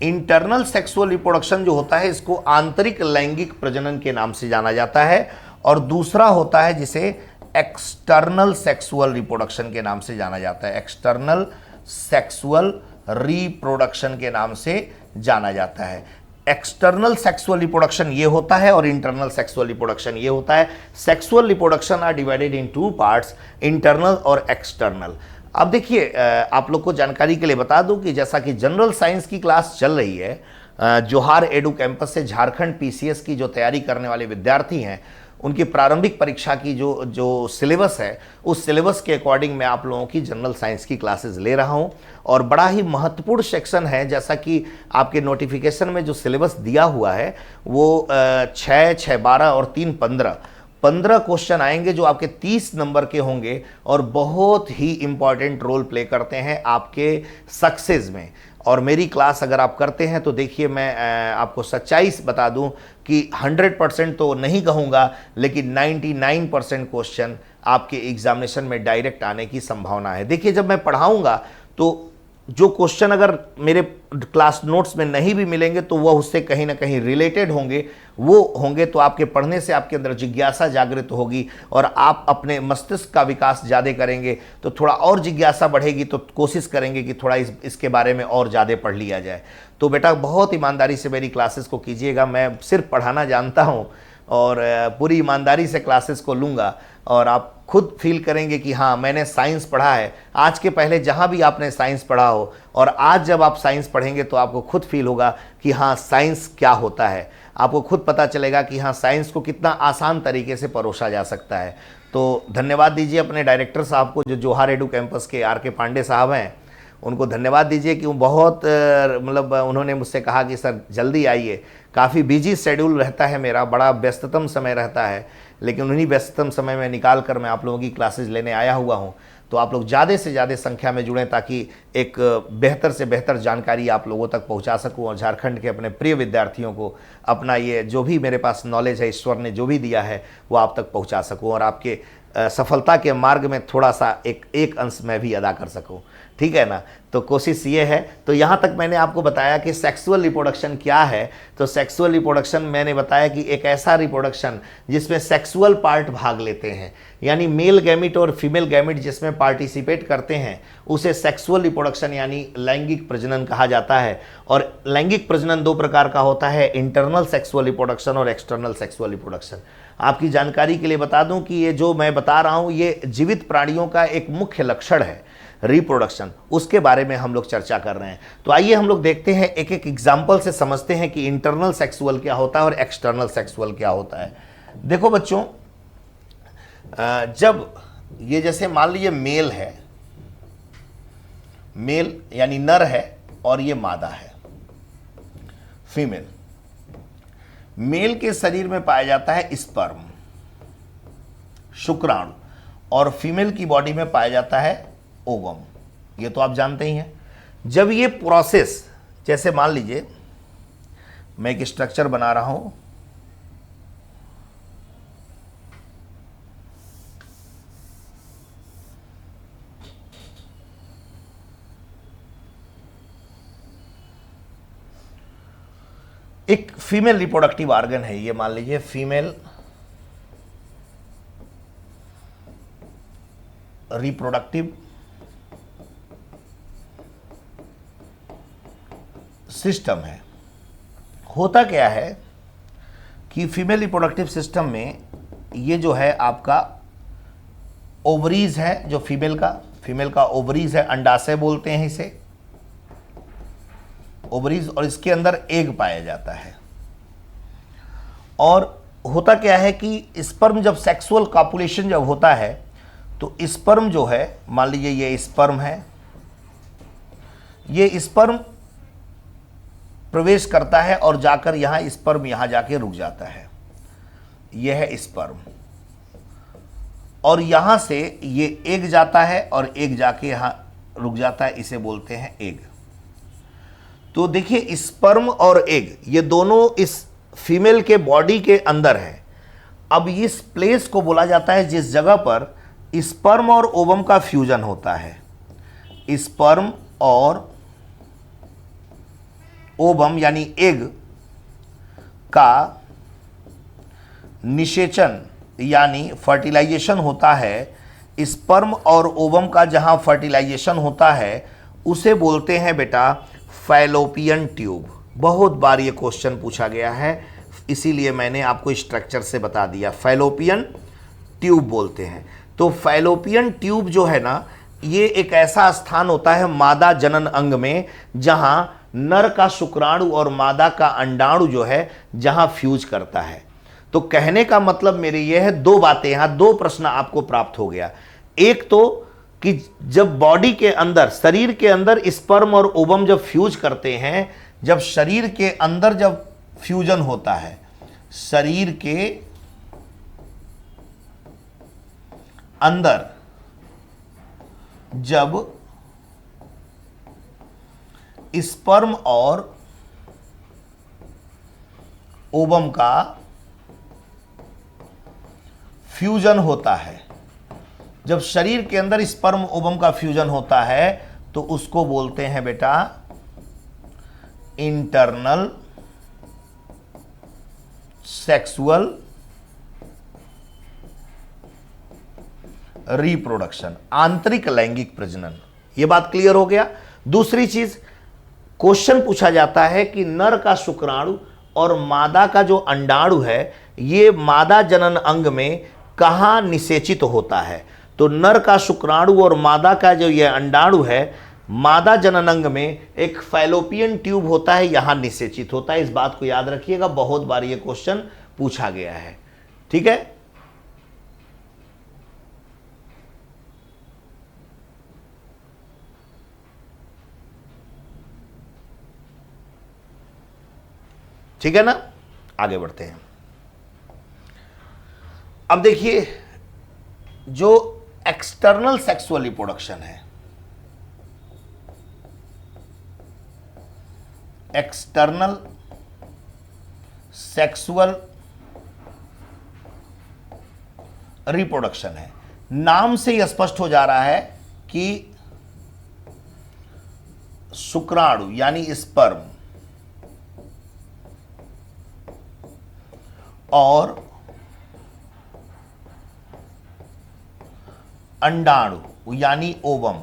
Speaker 1: Internal sexual reproduction जो होता है इसको आंतरिक लैंगिक प्रजनन के नाम से जाना जाता है। और दूसरा होता है जिसे एक्सटर्नल सेक्सुअल रिप्रोडक्शन के नाम से जाना जाता है, एक्सटर्नल सेक्सुअल रिप्रोडक्शन के नाम से जाना जाता है। एक्सटर्नल सेक्सुअल रिप्रोडक्शन ये होता है और इंटरनल सेक्सुअल रिप्रोडक्शन ये होता है। Sexual reproduction are divided in two parts, internal और एक्सटर्नल। अब देखिए, आप लोग को जानकारी के लिए बता दूं कि जैसा कि जनरल साइंस की क्लास चल रही है, जोहार एडू कैंपस से झारखंड PCS की जो तैयारी करने वाले विद्यार्थी हैं उनकी प्रारंभिक परीक्षा की जो जो सिलेबस है, उस सिलेबस के अकॉर्डिंग मैं आप लोगों की जनरल साइंस की क्लासेस ले रहा हूं। और बड़ा ही महत्वपूर्ण सेक्शन है, जैसा कि आपके नोटिफिकेशन में जो सिलेबस दिया हुआ है वो 6, 6, 12 और 3, 15 क्वेश्चन आएंगे जो आपके 30 नंबर के होंगे और बहुत ही इंपॉर्टेंट रोल प्ले करते हैं आपके सक्सेस में। और मेरी क्लास अगर आप करते हैं तो देखिए, मैं आपको सच्चाई से बता दूं कि 100% तो नहीं कहूँगा, लेकिन 99% क्वेश्चन आपके एग्जामिनेशन में डायरेक्ट आने की संभावना है। देखिए, जब मैं पढ़ाऊँगा तो जो क्वेश्चन अगर मेरे क्लास नोट्स में नहीं भी मिलेंगे तो वह उससे कहीं ना कहीं रिलेटेड होंगे, वो होंगे तो आपके पढ़ने से आपके अंदर जिज्ञासा जागृत होगी और आप अपने मस्तिष्क का विकास ज़्यादा करेंगे, तो थोड़ा और जिज्ञासा बढ़ेगी, तो कोशिश करेंगे कि थोड़ा इसके बारे में और ज़्यादा पढ़ लिया जाए। तो बेटा बहुत ईमानदारी से मेरी क्लासेस को कीजिएगा। मैं सिर्फ पढ़ाना जानता हूँ और पूरी ईमानदारी से क्लासेस को लूँगा और आप खुद फील करेंगे कि हाँ, मैंने साइंस पढ़ा है। आज के पहले जहाँ भी आपने साइंस पढ़ा हो और आज जब आप साइंस पढ़ेंगे तो आपको खुद फील होगा कि हाँ, साइंस क्या होता है। आपको खुद पता चलेगा कि हाँ, साइंस को कितना आसान तरीके से परोसा जा सकता है। तो धन्यवाद दीजिए अपने डायरेक्टर साहब को, जो जोहार एडू कैंपस के RK पांडे साहब हैं। उनको धन्यवाद दीजिए कि वो बहुत मतलब उन्होंने मुझसे कहा कि सर जल्दी आइए। काफ़ी बिजी शेड्यूल रहता है मेरा, बड़ा व्यस्ततम समय रहता है, लेकिन उन्हीं व्यस्ततम समय में निकाल कर मैं आप लोगों की क्लासेस लेने आया हुआ हूं। तो आप लोग ज़्यादा से ज़्यादा संख्या में जुड़ें ताकि एक बेहतर से बेहतर जानकारी आप लोगों तक पहुंचा सकूं और झारखंड के अपने प्रिय विद्यार्थियों को अपना ये जो भी मेरे पास नॉलेज है, ईश्वर ने जो भी दिया है, वो आप तक पहुंचा सकूं और आपके सफलता के मार्ग में थोड़ा सा एक अंश मैं भी अदा कर सकूं। ठीक है ना। तो कोशिश ये है। तो यहाँ तक मैंने आपको बताया कि सेक्सुअल रिप्रोडक्शन क्या है। तो सेक्सुअल रिप्रोडक्शन मैंने बताया कि एक ऐसा रिप्रोडक्शन जिसमें सेक्सुअल पार्ट भाग लेते हैं, यानी मेल गैमिट और फीमेल गैमिट जिसमें पार्टिसिपेट करते हैं, उसे सेक्सुअल रिप्रोडक्शन यानी लैंगिक प्रजनन कहा जाता है। और लैंगिक प्रजनन दो प्रकार का होता है, इंटरनल सेक्सुअल रिप्रोडक्शन और एक्सटर्नल सेक्सुअल रिप्रोडक्शन। आपकी जानकारी के लिए बता दूं कि ये जो मैं बता रहा हूं ये जीवित प्राणियों का एक मुख्य लक्षण है रिप्रोडक्शन, उसके बारे में हम लोग चर्चा कर रहे हैं। तो आइए हम लोग देखते हैं, एक एक एग्जाम्पल से समझते हैं कि इंटरनल सेक्सुअल क्या होता है और एक्सटर्नल सेक्सुअल क्या होता है। देखो बच्चों, जब ये जैसे मान लीजिए मेल है, मेल यानी नर है और ये मादा है फीमेल। मेल के शरीर में पाया जाता है स्पर्म, शुक्राणु, और फीमेल की बॉडी में पाया जाता है ओवम। ये तो आप जानते ही हैं। जब ये प्रोसेस, जैसे मान लीजिए मैं एक स्ट्रक्चर बना रहा हूं, एक फीमेल रिप्रोडक्टिव ऑर्गन है, ये मान लीजिए फीमेल रिप्रोडक्टिव सिस्टम है। होता क्या है कि फीमेल रिप्रोडक्टिव सिस्टम में ये जो है आपका ओवरीज है, जो फीमेल का ओवरीज है, अंडाशय बोलते हैं इसे, ओवरीज, और इसके अंदर एग पाया जाता है। और होता क्या है कि स्पर्म जब सेक्सुअल कॉपुलेशन जब होता है तो स्पर्म जो है, मान लीजिए ये स्पर्म है, ये स्पर्म प्रवेश करता है और जाकर यहां स्पर्म यहां जाके रुक जाता है। यह है स्पर्म, और यहां से ये एग जाता है और एग जाके यहां रुक जाता है, इसे बोलते हैं एग। तो देखिए स्पर्म और एग ये दोनों इस फीमेल के बॉडी के अंदर है। अब इस प्लेस को बोला जाता है जिस जगह पर स्पर्म और ओवम का फ्यूजन होता है। स्पर्म और ओवम यानी एग का निषेचन यानी फर्टिलाइजेशन होता है। स्पर्म और ओवम का जहां फर्टिलाइजेशन होता है उसे बोलते हैं बेटा फैलोपियन ट्यूब। बहुत बार ये क्वेश्चन पूछा गया है, इसीलिए मैंने आपको स्ट्रक्चर से बता दिया, फैलोपियन ट्यूब बोलते हैं। तो फैलोपियन ट्यूब जो है ना, ये एक ऐसा स्थान होता है मादा जनन अंग में जहां नर का शुक्राणु और मादा का अंडाणु जो है जहां फ्यूज करता है। तो कहने का मतलब मेरे यह है, दो बातें, यहां दो प्रश्न आपको प्राप्त हो गया। एक तो कि जब बॉडी के अंदर, शरीर के अंदर स्पर्म और ओवम जब फ्यूज करते हैं, जब शरीर के अंदर जब फ्यूजन होता है, शरीर के अंदर जब स्पर्म और ओवम का फ्यूजन होता है, जब शरीर के अंदर स्पर्म ओवम का फ्यूजन होता है, तो उसको बोलते हैं बेटा इंटरनल सेक्सुअल रिप्रोडक्शन, आंतरिक लैंगिक प्रजनन। यह बात क्लियर हो गया। दूसरी चीज, क्वेश्चन पूछा जाता है कि नर का शुक्राणु और मादा का जो अंडाणु है, ये मादा जनन अंग में कहां निषेचित होता है। तो नर का शुक्राणु और मादा का जो ये अंडाणु है, मादा जनन अंग में एक फैलोपियन ट्यूब होता है, यहां निषेचित होता है। इस बात को याद रखिएगा, बहुत बार ये क्वेश्चन पूछा गया है। ठीक है, ठीक है ना। आगे बढ़ते हैं। अब देखिए, जो एक्सटर्नल सेक्सुअल रिप्रोडक्शन है, एक्सटर्नल सेक्सुअल रिप्रोडक्शन है, नाम से ही स्पष्ट हो जा रहा है कि शुक्राणु यानी स्पर्म और अंडाणु यानी ओवम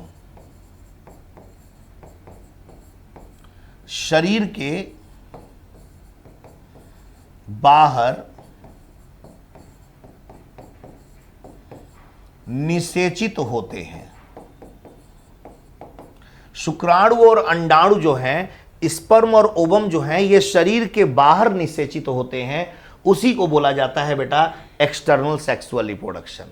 Speaker 1: शरीर के बाहर निषेचित होते हैं। शुक्राणु और अंडाणु जो हैं, स्पर्म और ओवम जो हैं, ये शरीर के बाहर निषेचित होते हैं। उसी को बोला जाता है बेटा एक्सटर्नल सेक्सुअल रिप्रोडक्शन।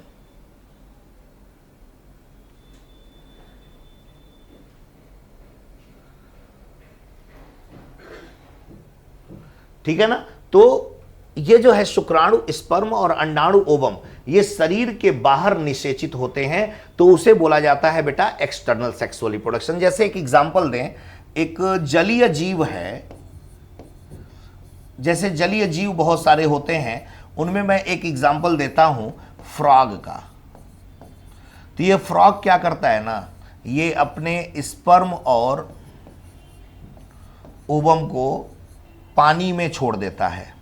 Speaker 1: ठीक है ना। तो ये जो है शुक्राणु, स्पर्म और अंडाणु, ओवम, ये शरीर के बाहर निषेचित होते हैं, तो उसे बोला जाता है बेटा एक्सटर्नल सेक्सुअल रिप्रोडक्शन। जैसे एक एग्जांपल दें, एक जलीय जीव है, जैसे जलीय जीव बहुत सारे होते हैं, उनमें मैं एक एग्जांपल देता हूं फ्रॉग का। तो ये फ्रॉग क्या करता है ना, ये अपने स्पर्म और ओवम को पानी में छोड़ देता है,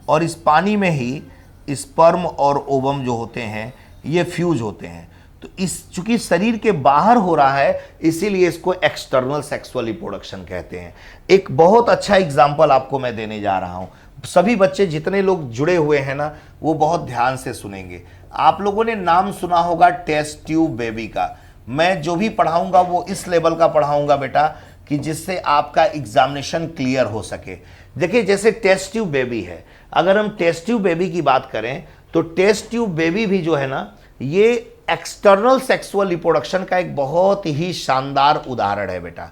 Speaker 1: और इस पानी में ही स्पर्म और ओवम जो होते हैं ये फ्यूज होते हैं। तो इस चूंकि शरीर के बाहर हो रहा है, इसीलिए इसको एक्सटर्नल सेक्सुअल रिप्रोडक्शन कहते हैं। एक बहुत अच्छा एग्जांपल आपको मैं देने जा रहा हूं। सभी बच्चे जितने लोग जुड़े हुए हैं ना, वो बहुत ध्यान से सुनेंगे। आप लोगों ने नाम सुना होगा टेस्ट ट्यूब बेबी का। मैं जो भी पढ़ाऊंगा वो इस लेवल का पढ़ाऊंगा बेटा कि जिससे आपका एग्जामिनेशन क्लियर हो सके। देखिए, जैसे टेस्ट ट्यूब बेबी है, अगर हम टेस्ट ट्यूब बेबी की बात करें तो टेस्ट ट्यूब बेबी भी जो है ना, ये एक्सटर्नल सेक्सुअल रिप्रोडक्शन का एक बहुत ही शानदार उदाहरण है बेटा।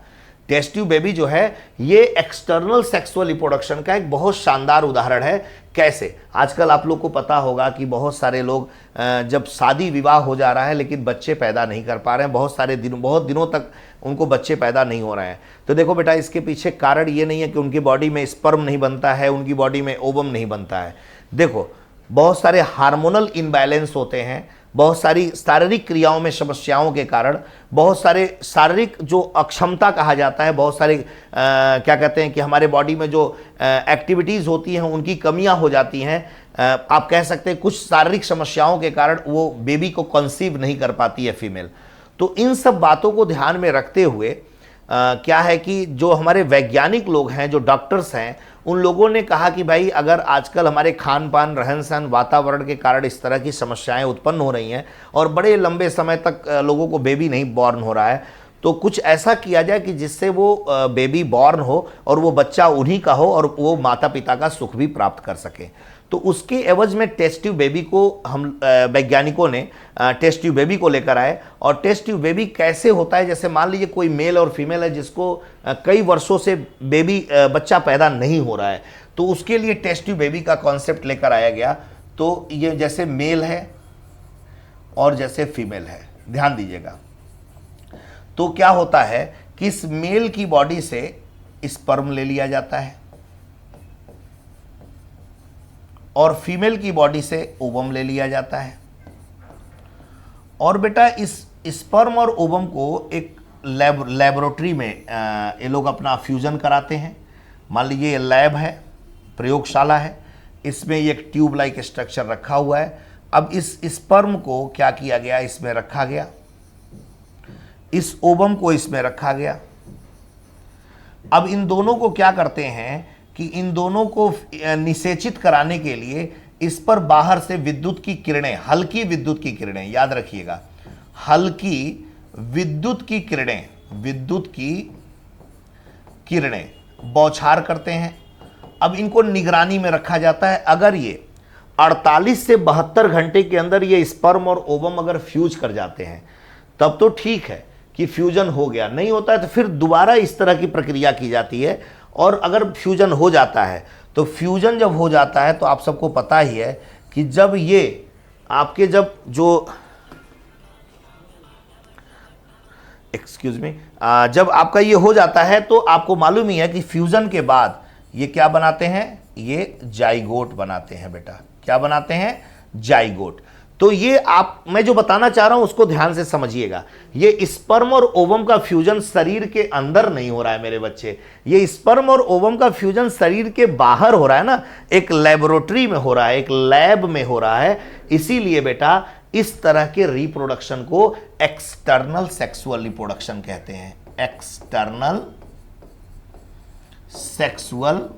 Speaker 1: टेस्ट ट्यूब बेबी जो है ये एक्सटर्नल सेक्सुअल रिप्रोडक्शन का एक बहुत शानदार उदाहरण है। कैसे? आजकल आप लोग को पता होगा कि बहुत सारे लोग जब शादी विवाह हो जा रहा है लेकिन बच्चे पैदा नहीं कर पा रहे हैं, बहुत दिनों तक उनको बच्चे पैदा नहीं हो रहे हैं। तो देखो बेटा, इसके पीछे कारण ये नहीं है कि उनकी बॉडी में स्पर्म नहीं बनता है, उनकी बॉडी में ओवम नहीं बनता है। देखो, बहुत सारे हार्मोनल इनबैलेंस होते हैं, बहुत सारी शारीरिक क्रियाओं में समस्याओं के कारण, बहुत सारे शारीरिक जो अक्षमता कहा जाता है, बहुत सारे क्या कहते हैं कि हमारे बॉडी में जो एक्टिविटीज़ होती हैं उनकी कमियां हो जाती हैं। आप कह सकते हैं कुछ शारीरिक समस्याओं के कारण वो बेबी को कंसीव नहीं कर पाती है फीमेल। तो इन सब बातों को ध्यान में रखते हुए क्या है कि जो हमारे वैज्ञानिक लोग हैं, जो डॉक्टर्स हैं, उन लोगों ने कहा कि भाई अगर आजकल हमारे खान पान, रहन सहन, वातावरण के कारण इस तरह की समस्याएं उत्पन्न हो रही हैं और बड़े लंबे समय तक लोगों को बेबी नहीं बॉर्न हो रहा है, तो कुछ ऐसा किया जाए कि जिससे वो बेबी बॉर्न हो और वो बच्चा उन्हीं का हो और वो माता पिता का सुख भी प्राप्त कर सके। तो उसके एवज में टेस्ट ट्यूब बेबी को हम वैज्ञानिकों ने टेस्ट ट्यूब बेबी को लेकर आए। और टेस्ट ट्यूब बेबी कैसे होता है, जैसे मान लीजिए कोई मेल और फीमेल है जिसको कई वर्षों से बेबी बच्चा पैदा नहीं हो रहा है, तो उसके लिए टेस्ट ट्यूब बेबी का कॉन्सेप्ट लेकर आया गया। तो ये जैसे मेल है और जैसे फीमेल है, ध्यान दीजिएगा। तो क्या होता है कि इस मेल की बॉडी से स्पर्म ले लिया जाता है और फीमेल की बॉडी से ओवम ले लिया जाता है। और बेटा इस स्पर्म और ओवम को एक लेबोरेटरी में ये लोग अपना फ्यूजन कराते हैं। मान लीजिए ये लैब है, प्रयोगशाला है, इसमें एक ट्यूब लाइक स्ट्रक्चर रखा हुआ है। अब इस स्पर्म को क्या किया गया, इसमें रखा गया, इस ओवम को इसमें रखा गया। अब इन दोनों को क्या करते हैं कि इन दोनों को निषेचित कराने के लिए इस पर बाहर से विद्युत की किरणें, हल्की विद्युत की किरणें, याद रखिएगा, हल्की विद्युत की किरणें, विद्युत की किरणें बौछार करते हैं। अब इनको निगरानी में रखा जाता है। अगर ये 48 से 72 घंटे के अंदर ये स्पर्म और ओवम अगर फ्यूज कर जाते हैं तब तो ठीक है कि फ्यूजन हो गया, नहीं होता है तो फिर दोबारा इस तरह की प्रक्रिया की जाती है। और अगर फ्यूजन हो जाता है तो फ्यूजन जब हो जाता है तो आप सबको पता ही है कि जब ये आपके जब जब आपका ये हो जाता है तो आपको मालूम ही है कि फ्यूजन के बाद ये क्या बनाते हैं, ये जाइगोट बनाते हैं। बेटा क्या बनाते हैं, जाइगोट। तो ये मैं जो बताना चाह रहा हूं उसको ध्यान से समझिएगा। ये स्पर्म और ओवम का फ्यूजन शरीर के अंदर नहीं हो रहा है मेरे बच्चे, ये स्पर्म और ओवम का फ्यूजन शरीर के बाहर हो रहा है ना, एक लेबोरेटरी में हो रहा है, एक लैब में हो रहा है। इसीलिए बेटा इस तरह के रिप्रोडक्शन को एक्सटर्नल सेक्सुअल रिप्रोडक्शन कहते हैं। एक्सटर्नल सेक्सुअल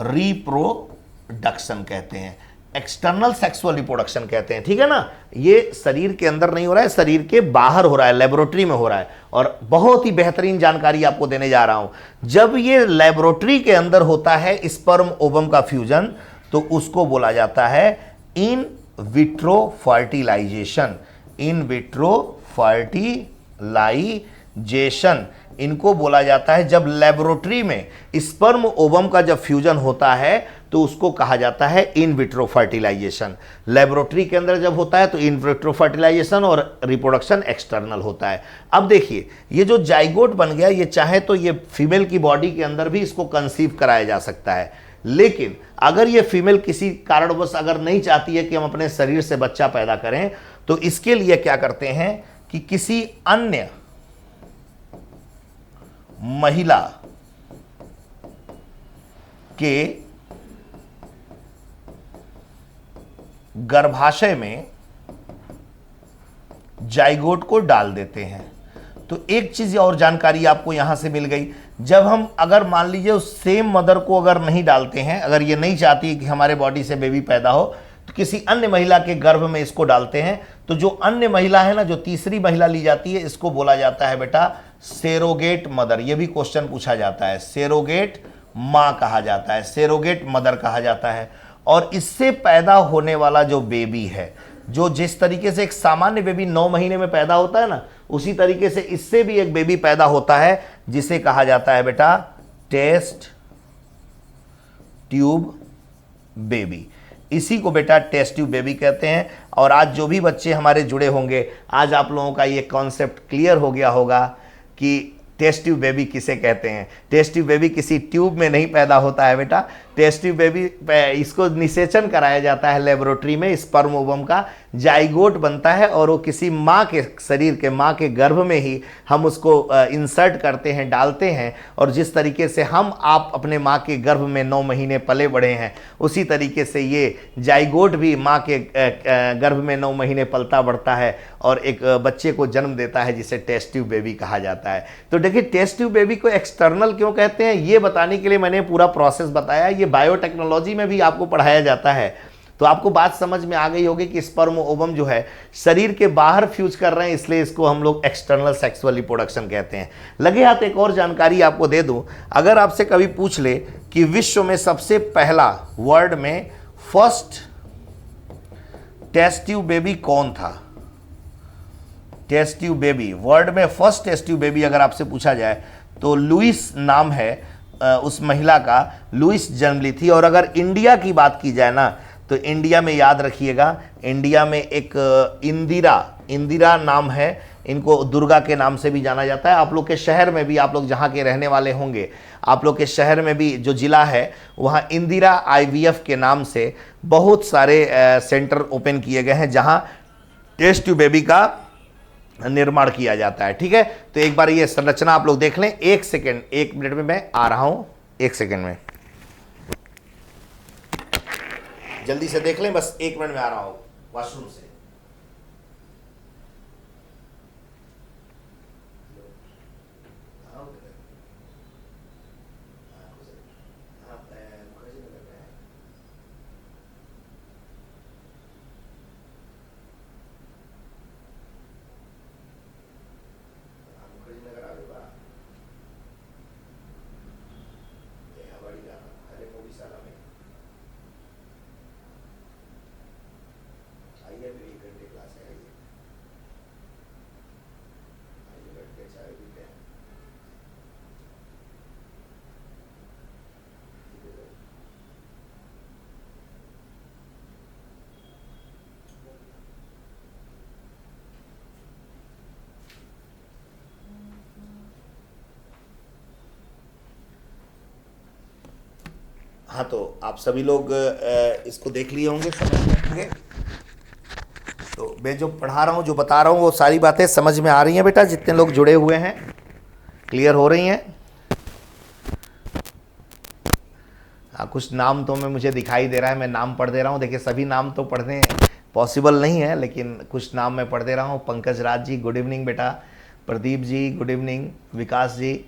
Speaker 1: रिप्रोडक्शन कहते हैं, एक्सटर्नल सेक्सुअल रिप्रोडक्शन कहते हैं। ठीक है ना, ये शरीर के अंदर नहीं हो रहा है, शरीर के बाहर हो रहा है, लेबोरेटरी में हो रहा है। और बहुत ही बेहतरीन जानकारी आपको देने जा रहा हूं। जब ये लेबोरेटरी के अंदर होता है स्पर्म ओवम का फ्यूजन, तो उसको बोला जाता है in vitro fertilization. In vitro fertilization इनको बोला जाता है। जब लेबोरेटरी में स्पर्म ओवम का जब फ्यूजन होता है तो उसको कहा जाता है इन विट्रो फर्टिलाइजेशन। लेबोरेटरी के अंदर जब होता है तो इन विट्रो फर्टिलाइजेशन और रिप्रोडक्शन एक्सटर्नल होता है। अब देखिए ये जो जाइगोट बन गया, ये चाहे तो ये फीमेल की बॉडी के अंदर भी इसको कंसीव कराया जा सकता है। लेकिन अगर ये फीमेल किसी कारणवश अगर नहीं चाहती है कि हम अपने शरीर से बच्चा पैदा करें, तो इसके लिए क्या करते हैं कि किसी अन्य महिला के गर्भाशय में जाइगोट को डाल देते हैं। तो एक चीज और जानकारी आपको यहां से मिल गई, जब हम अगर मान लीजिए उस सेम मदर को अगर नहीं डालते हैं, अगर ये नहीं चाहती कि हमारे बॉडी से बेबी पैदा हो, तो किसी अन्य महिला के गर्भ में इसको डालते हैं। तो जो अन्य महिला है ना, जो तीसरी महिला ली जाती है, इसको बोला जाता है बेटा सेरोगेट मदर। ये भी क्वेश्चन पूछा जाता है, सेरोगेट मां कहा जाता है, सेरोगेट मदर कहा जाता है। और इससे पैदा होने वाला जो बेबी है, जो जिस तरीके से एक सामान्य बेबी 9 महीने में पैदा होता है ना, उसी तरीके से इससे भी एक बेबी पैदा होता है जिसे कहा जाता है बेटा टेस्ट ट्यूब बेबी। इसी को बेटा टेस्ट ट्यूब बेबी कहते हैं। और आज जो भी बच्चे हमारे जुड़े होंगे, आज आप लोगों का ये कॉन्सेप्ट क्लियर हो गया होगा कि टेस्ट ट्यूब बेबी किसे कहते हैं। टेस्ट ट्यूब बेबी किसी ट्यूब में नहीं पैदा होता है बेटा, टेस्ट ट्यूब बेबी इसको निषेचन कराया जाता है लेबोरेटरी में, स्पर्म ओवम का जाइगोट बनता है और वो किसी माँ के शरीर के, माँ के गर्भ में ही हम उसको इंसर्ट करते हैं, डालते हैं। और जिस तरीके से हम आप अपने माँ के गर्भ में 9 महीने पले बढ़े हैं, उसी तरीके से ये जाइगोट भी माँ के गर्भ में 9 महीने पलता बढ़ता है और एक बच्चे को जन्म देता है जिसे टेस्ट ट्यूब बेबी कहा जाता है। तो देखिए टेस्ट ट्यूब बेबी को एक्सटर्नल क्यों कहते हैं, ये बताने के लिए मैंने पूरा प्रोसेस बताया। ये बायोटेक्नोलॉजी में भी आपको पढ़ाया जाता है। तो आपको बात समझ में आ गई होगी कि स्पर्म ओवम जो है शरीर के बाहर फ्यूज कर रहे हैं, इसलिए इसको हम लोग एक्सटर्नल सेक्सुअल रिप्रोडक्शन कहते हैं। लगे हाथ एक और जानकारी आपको दे दूं, अगर आपसे कभी पूछ ले कि विश्व में सबसे पहला, वर्ल्ड में फर्स्ट टेस्ट ट्यूब बेबी कौन था, टेस्ट ट्यूब बेबी, वर्ल्ड में फर्स्ट टेस्ट ट्यूब बेबी अगर आपसे पूछा जाए तो लुइस नाम है उस महिला का, लुइस जन्म ली थी। और अगर इंडिया की बात की जाए ना, तो इंडिया में याद रखिएगा, इंडिया में एक इंदिरा नाम है, इनको दुर्गा के नाम से भी जाना जाता है। आप लोग के शहर में भी, आप लोग जहाँ के रहने वाले होंगे, आप लोग के शहर में भी जो जिला है वहाँ इंदिरा IVF के नाम से बहुत सारे सेंटर ओपन किए गए हैं जहाँ टेस्ट ट्यूब बेबी का निर्माण किया जाता है। ठीक है, तो एक बार ये संरचना आप लोग देख लें। 1 सेकेंड, 1 मिनट में मैं आ रहा हूँ, 1 सेकेंड में, जल्दी से देख लें, बस 1 मिनट में आ रहा हूँ वॉशरूम से। हाँ, तो आप सभी लोग इसको देख लिए होंगे, समझ लिए होंगे। तो मैं जो पढ़ा रहा हूँ, जो बता रहा हूँ, वो सारी बातें समझ में आ रही हैं बेटा? जितने लोग जुड़े हुए हैं, क्लियर हो रही हैं? हाँ, कुछ नाम तो मुझे दिखाई दे रहा है, मैं नाम पढ़ दे रहा हूँ। देखिए, सभी नाम तो पढ़ने पॉसिबल नहीं है, लेकिन कुछ नाम मैं पढ़ दे रहा हूँ। पंकज राज जी, गुड इवनिंग बेटा। Pradeep ji, good evening. विकास जी,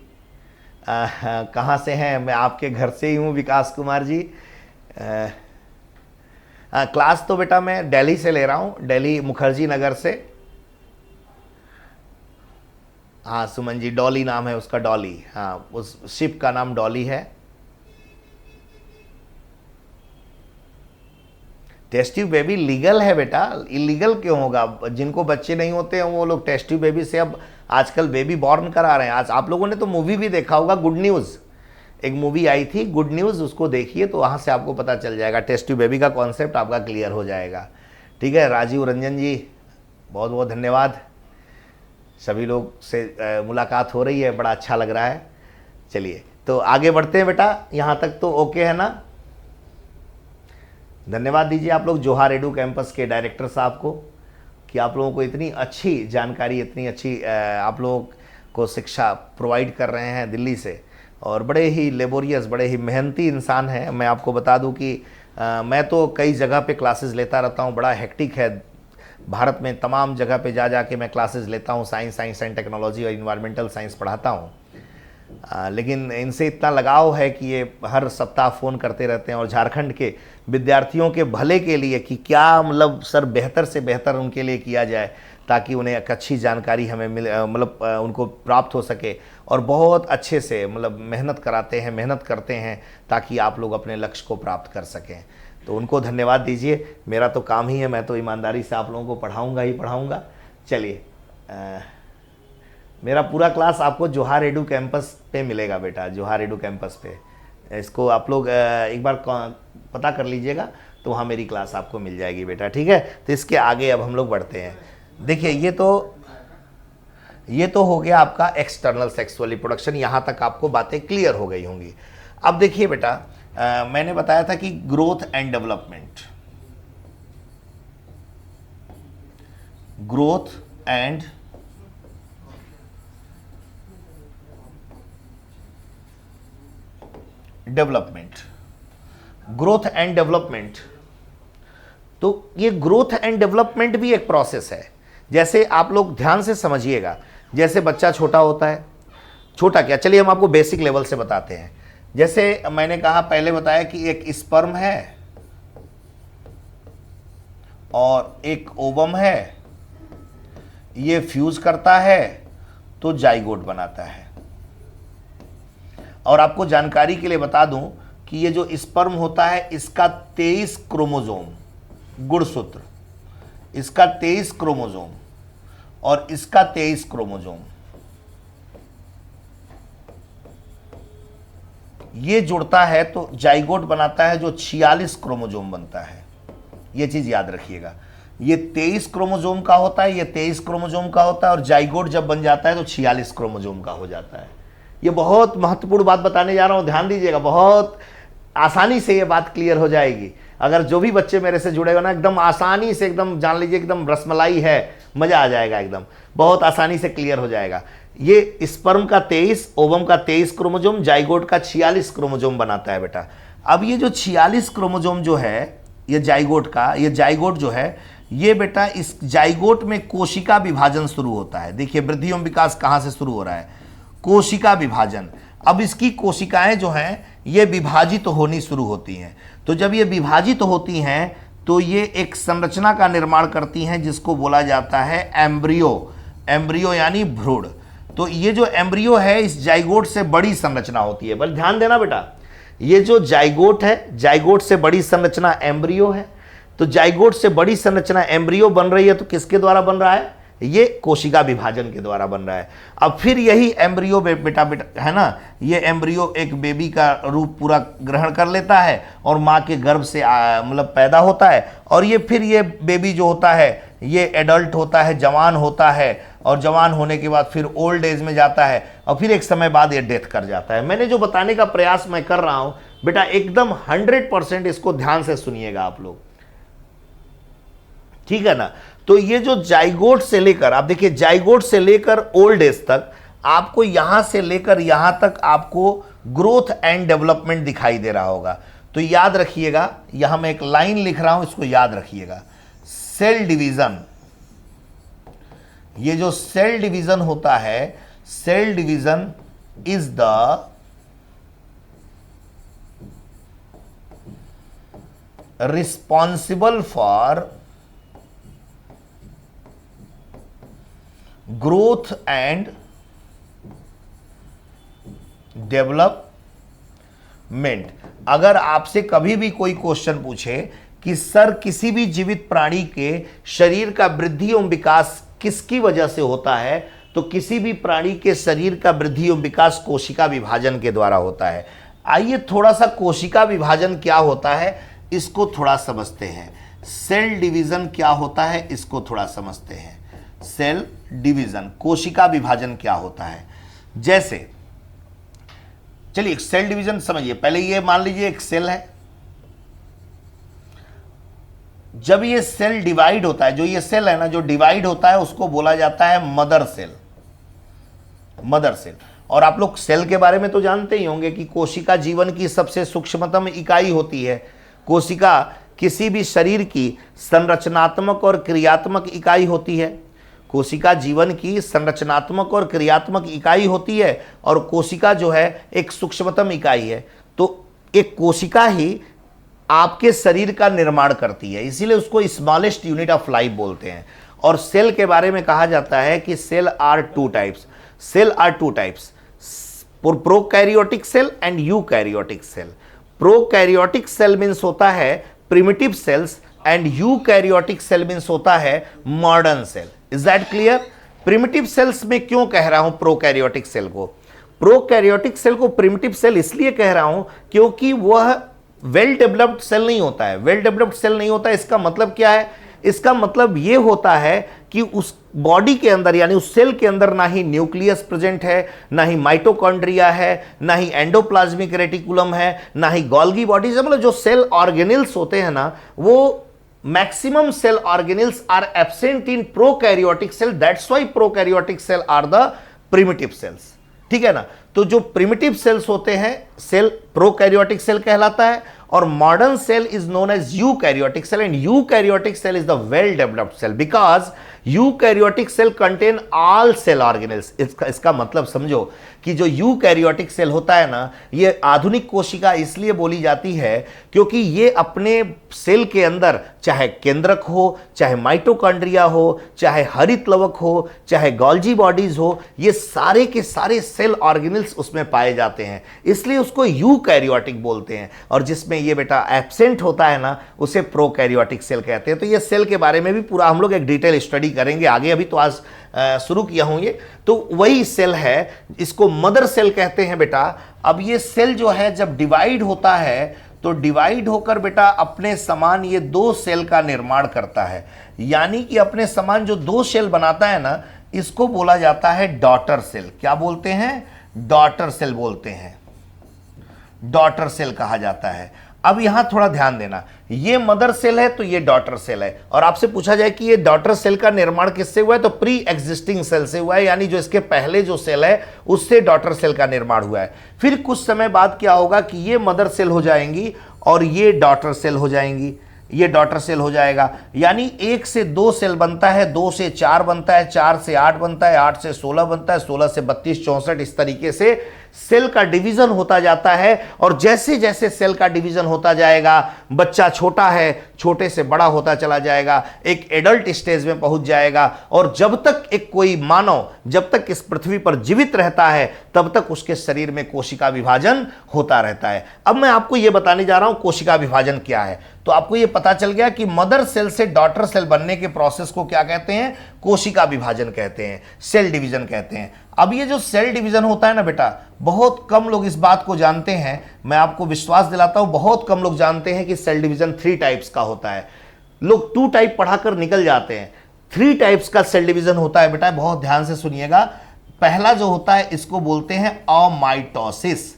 Speaker 1: कहाँ से हैं? मैं आपके घर से ही हूँ विकास कुमार जी। क्लास तो बेटा मैं दिल्ली से ले रहा हूँ, दिल्ली मुखर्जी नगर से। हाँ सुमन जी, डॉली नाम है उसका, डॉली। हाँ, उस शिप का नाम डॉली है। टेस्ट ट्यूब बेबी लीगल है बेटा, इलीगल क्यों होगा? जिनको बच्चे नहीं होते हैं वो लोग टेस्ट ट्यूब बेबी से अब आजकल बेबी बॉर्न करा रहे हैं। आज आप लोगों ने तो मूवी भी देखा होगा, गुड न्यूज़, एक मूवी आई थी गुड न्यूज़, उसको देखिए तो वहाँ से आपको पता चल जाएगा, टेस्ट ट्यूब बेबी का कॉन्सेप्ट आपका क्लियर हो जाएगा। ठीक है, राजीव रंजन जी बहुत बहुत धन्यवाद। सभी लोग से मुलाकात हो रही है, बड़ा अच्छा लग रहा है। चलिए तो आगे बढ़ते हैं बेटा, यहाँ तक तो ओके है ना? धन्यवाद दीजिए आप लोग जोहार एडू कैंपस के डायरेक्टर साहब को कि आप लोगों को इतनी अच्छी जानकारी, इतनी अच्छी आप लोगों को शिक्षा प्रोवाइड कर रहे हैं दिल्ली से। और बड़े ही लेबोरियस, बड़े ही मेहनती इंसान हैं। मैं आपको बता दूं कि मैं तो कई जगह पे क्लासेस लेता रहता हूं, बड़ा हेक्टिक है। भारत में तमाम जगह पे जा जा के मैं क्लासेस लेता हूं, साइंस एंड टेक्नोलॉजी और इन्वायरमेंटल साइंस पढ़ाता हूं। लेकिन इनसे इतना लगाव है कि ये हर सप्ताह फ़ोन करते रहते हैं और झारखंड के विद्यार्थियों के भले के लिए कि क्या मतलब सर बेहतर से बेहतर उनके लिए किया जाए ताकि उन्हें एक अच्छी जानकारी हमें मिले, मतलब उनको प्राप्त हो सके। और बहुत अच्छे से मतलब मेहनत कराते हैं, मेहनत करते हैं ताकि आप लोग अपने लक्ष्य को प्राप्त कर सकें। तो उनको धन्यवाद दीजिए। मेरा तो काम ही है, मैं तो ईमानदारी से आप लोगों को पढ़ाऊँगा ही पढ़ाऊँगा। चलिए, मेरा पूरा क्लास आपको जोहार एडू कैंपस पे मिलेगा बेटा, जोहार एडू कैंपस पे। इसको आप लोग एक बार पता कर लीजिएगा तो वहाँ मेरी क्लास आपको मिल जाएगी बेटा। ठीक है, तो इसके आगे अब हम लोग बढ़ते हैं। देखिए, ये तो हो गया आपका एक्सटर्नल सेक्सुअल रिप्रोडक्शन, यहाँ तक आपको बातें क्लियर हो गई होंगी। अब देखिए बेटा, मैंने बताया था कि growth and development, growth and development, growth and development. तो ये ग्रोथ एंड डेवलपमेंट भी एक प्रोसेस है। जैसे आप लोग ध्यान से समझिएगा, जैसे बच्चा छोटा होता है, छोटा क्या, चलिए हम आपको बेसिक लेवल से बताते हैं। जैसे मैंने कहा, पहले बताया कि एक स्पर्म है और एक ओवम है, ये फ्यूज करता है तो जाइगोट बनाता है। और आपको जानकारी के लिए बता दूं कि ये जो स्पर्म होता है इसका 23 क्रोमोसोम, गुणसूत्र, इसका 23 क्रोमोसोम और इसका 23 क्रोमोसोम, ये जुड़ता है तो जाइगोट बनाता है, जो 46 क्रोमोसोम बनता है। ये चीज याद रखिएगा, ये 23 क्रोमोसोम का होता है, ये 23 क्रोमोसोम का होता है, और जाइगोट जब बन जाता है तो 46 क्रोमोसोम का हो जाता है। ये बहुत महत्वपूर्ण बात बताने जा रहा हूं, ध्यान दीजिएगा, बहुत आसानी से ये बात क्लियर हो जाएगी। अगर जो भी बच्चे मेरे से जुड़े हो ना, एकदम आसानी से, एकदम जान लीजिए एकदम रसमलाई है, मजा आ जाएगा, एकदम बहुत आसानी से क्लियर हो जाएगा। ये स्पर्म का 23, ओवम का 23 क्रोमोसोम, जाइगोट का 46 क्रोमोसोम बनाता है बेटा। अब ये जो 46 क्रोमोसोम जो है ये जाइगोट का, ये जाइगोट जो है ये बेटा, इस जाइगोट में कोशिका विभाजन शुरू होता है। देखिए वृद्धि एवं विकास कहां से शुरू हो रहा है, कोशिका विभाजन। अब इसकी कोशिकाएं जो हैं ये विभाजित होनी शुरू होती हैं। तो जब ये विभाजित होती हैं तो ये एक संरचना का निर्माण करती हैं जिसको बोला जाता है एम्ब्रियो। एम्ब्रियो यानी भ्रूण। तो ये जो एम्ब्रियो है इस जाइगोट से बड़ी संरचना होती है। बल ध्यान देना बेटा, ये जो जाइगोट है, जाइगोट से बड़ी संरचना एम्ब्रियो है। तो जाइगोट से बड़ी संरचना एम्ब्रियो बन रही है, तो किसके द्वारा बन रहा है, ये कोशिका विभाजन के द्वारा बन रहा है। अब फिर यही एम्ब्रियो बेटा है ना, ये एम्ब्रियो एक बेबी का रूप पूरा ग्रहण कर लेता है और माँ के गर्भ से मतलब पैदा होता है। और ये फिर ये बेबी जो होता है ये एडल्ट होता है, जवान होता है, और जवान होने के बाद फिर ओल्ड एज में जाता है, और फिर एक समय बाद ये डेथ कर जाता है। मैंने जो बताने का प्रयास मैं कर रहा हूं बेटा, एकदम 100% इसको ध्यान से सुनिएगा आप लोग, ठीक है ना। तो ये जो जाइगोट से लेकर, आप देखिए जाइगोट से लेकर ओल्ड एज तक, आपको यहां से लेकर यहां तक आपको ग्रोथ एंड डेवलपमेंट दिखाई दे रहा होगा। तो याद रखिएगा, यहां मैं एक लाइन लिख रहा हूं, इसको याद रखिएगा। सेल डिवीजन, ये जो सेल डिवीजन होता है, cell division is the responsible for growth and development. अगर आपसे कभी भी कोई क्वेश्चन पूछे कि सर किसी भी जीवित प्राणी के शरीर का वृद्धि एवं विकास किसकी वजह से होता है, तो किसी भी प्राणी के शरीर का वृद्धि एवं विकास कोशिका विभाजन के द्वारा होता है। आइए थोड़ा सा कोशिका विभाजन क्या होता है इसको थोड़ा समझते हैं। सेल डिवीजन क्या होता है इसको थोड़ा समझते हैं। सेल डिवीजन, कोशिका विभाजन क्या होता है। जैसे चलिए सेल डिवीजन समझिए। पहले ये मान लीजिए एक सेल है, जब ये सेल डिवाइड होता है, जो ये सेल है ना जो डिवाइड होता है उसको बोला जाता है मदर सेल। Mother cell. और आप लोग सेल के बारे में तो जानते ही होंगे कि कोशिका जीवन की सबसे सूक्ष्मतम इकाई होती है। कोशिका किसी भी शरीर की संरचनात्मक और क्रियात्मक इकाई होती है। कोशिका जीवन की संरचनात्मक और क्रियात्मक इकाई होती है, और कोशिका जो है एक सूक्ष्मतम इकाई है। तो एक कोशिका ही आपके शरीर का निर्माण करती है, इसीलिए उसको स्मॉलेस्ट यूनिट ऑफ लाइफ बोलते हैं। और सेल के बारे में कहा जाता है कि cell are two types. Cell are two types, prokaryotic cell and eukaryotic cell. Prokaryotic cell means होता है primitive cells, and eukaryotic cell means होता है modern cell. Is that clear? Primitive cells में क्यों कह रहा हूं प्रोकैरियोटिक सेल को? प्रोकैरियोटिक सेल को प्रिमिटिव सेल इसलिए कह रहा हूं क्योंकि वह वेल डेवलप्ड सेल नहीं होता है। वेल डेवलप्ड सेल नहीं होता है, इसका मतलब क्या है? इसका मतलब यह होता है कि उस बॉडी के अंदर यानी उस सेल के अंदर ना ही न्यूक्लियस प्रेजेंट है, ना ही माइटोकॉन्ड्रिया है, ना ही एंडोप्लाज्मिक रेटिकुलम है, ना ही गोल्गी बॉडीज। मतलब जो सेल ऑर्गेनिल्स होते हैं ना, वो maximum cell organelles are absent in prokaryotic cell. That's why prokaryotic cell are the primitive cells. ठीक है ना। तो जो प्रिमिटिव सेल्स होते हैं सेल प्रोकैरियोटिक सेल कहलाता है, और modern cell is known as eukaryotic cell, and eukaryotic cell is the well developed cell, because eukaryotic cell contain all cell organelles. इसका मतलब समझो कि जो यूकैरियोटिक सेल होता है ना, ये आधुनिक कोशिका इसलिए बोली जाती है क्योंकि ये अपने सेल के अंदर चाहे केंद्रक हो, चाहे माइटोकॉन्ड्रिया हो, चाहे हरित लवक हो, चाहे गोल्जी बॉडीज हो, ये सारे के सारे सेल ऑर्गेनेल्स उसमें पाए जाते हैं, इसलिए उसको यूकैरियोटिक बोलते हैं। और जिसमें ये बेटा एब्सेंट होता है ना, उसे प्रोकैरियोटिक सेल कहते हैं। तो ये सेल के बारे में भी पूरा हम लोग एक डिटेल स्टडी करेंगे आगे, अभी तो आज शुरू किया हूं ये। तो वही सेल है, इसको मदर सेल कहते हैं बेटा। अब ये सेल जो है जब डिवाइड होता है तो डिवाइड होकर बेटा अपने समान ये दो सेल का निर्माण करता है, यानी कि अपने समान जो दो सेल बनाता है ना, इसको बोला जाता है डॉटर सेल। क्या बोलते हैं? डॉटर सेल बोलते हैं, डॉटर सेल कहा जाता है। अब यहां थोड़ा ध्यान देना, ये मदर सेल है तो ये डॉटर सेल है। और आपसे पूछा जाए कि ये डॉटर सेल का निर्माण किससे हुआ है, तो प्री एग्जिस्टिंग सेल से हुआ है, यानी जो इसके पहले जो सेल है उससे डॉटर सेल का निर्माण हुआ है। फिर कुछ समय बाद क्या होगा कि ये मदर सेल हो जाएंगी और ये डॉटर सेल हो जाएंगी, ये डॉटर सेल हो जाएगा। यानी 1 से 2 सेल बनता है, 2 से 4 बनता है, 4 से 8 बनता है, 8 से 16 बनता है, 16 से 32, 64, इस तरीके से सेल का डिवीजन होता जाता है। और जैसे जैसे सेल का डिवीजन होता जाएगा, बच्चा छोटा है, छोटे से बड़ा होता चला जाएगा, एक एडल्ट स्टेज में पहुंच जाएगा। और जब तक एक कोई मानव जब तक इस पृथ्वी पर जीवित रहता है, तब तक उसके शरीर में कोशिका विभाजन होता रहता है। अब मैं आपको यह बताने जा रहा हूं कोशिका विभाजन क्या है। तो आपको यह पता चल गया कि मदर सेल से डॉटर सेल बनने के प्रोसेस को क्या कहते हैं? कोशिका विभाजन कहते हैं, सेल डिवीजन कहते हैं। अब ये जो सेल डिवीजन होता है ना बेटा, बहुत कम लोग इस बात को जानते हैं। मैं आपको विश्वास दिलाता हूं, बहुत कम लोग जानते हैं कि सेल डिवीजन 3 टाइप्स का होता है। लोग 2 टाइप पढ़ाकर निकल जाते हैं। 3 टाइप्स का सेल डिवीजन होता है बेटा, बहुत ध्यान से सुनिएगा। पहला जो होता है इसको बोलते हैं अमाइटोसिस।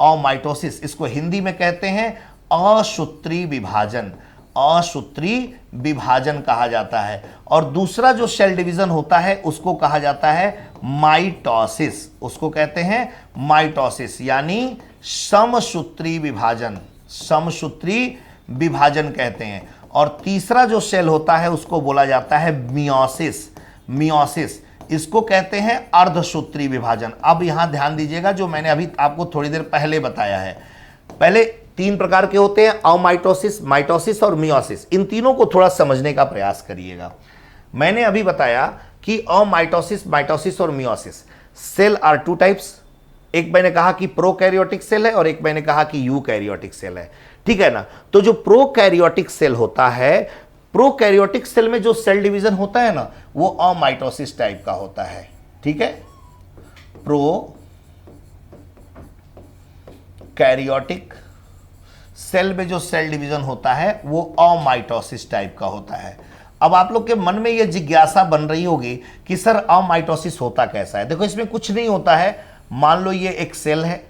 Speaker 1: अमाइटोसिस, इसको हिंदी में कहते हैं असूत्री विभाजन। असूत्री विभाजन कहा जाता है। और दूसरा जो सेल डिवीजन होता है उसको कहा जाता है माइटोसिस। उसको कहते हैं माइटोसिस, यानी समसूत्री विभाजन। समसूत्री विभाजन कहते हैं। और तीसरा जो सेल होता है उसको बोला जाता है मियोसिस। मियोसिस, इसको कहते हैं अर्धसूत्री विभाजन। अब यहां ध्यान दीजिएगा, जो मैंने अभी आपको थोड़ी देर पहले बताया है, पहले 3 प्रकार के होते हैं, अमाइटोसिस, माइटोसिस और मियोसिस। इन तीनों को थोड़ा समझने का प्रयास करिएगा। मैंने अभी बताया कि अमाइटोसिस, माइटोसिस और मियोसिस सेल आर 2 टाइप्स। एक मैंने कहा कि प्रोकैरियोटिक सेल है और एक मैंने कहा कि यूकैरियोटिक सेल है, ठीक है ना। तो जो प्रोकैरियोटिक सेल होता है, प्रोकैरियोटिक सेल में जो सेल डिवीजन होता है ना, वो अमाइटोसिस टाइप का होता है, ठीक है। प्रोकैरियोटिक सेल में जो सेल डिवीजन होता है वो अमाइटोसिस टाइप का होता है। अब आप लोग के मन में ये जिज्ञासा बन रही होगी कि सर अमाइटोसिस होता कैसा है। देखो, इसमें कुछ नहीं होता है। मान लो ये एक सेल है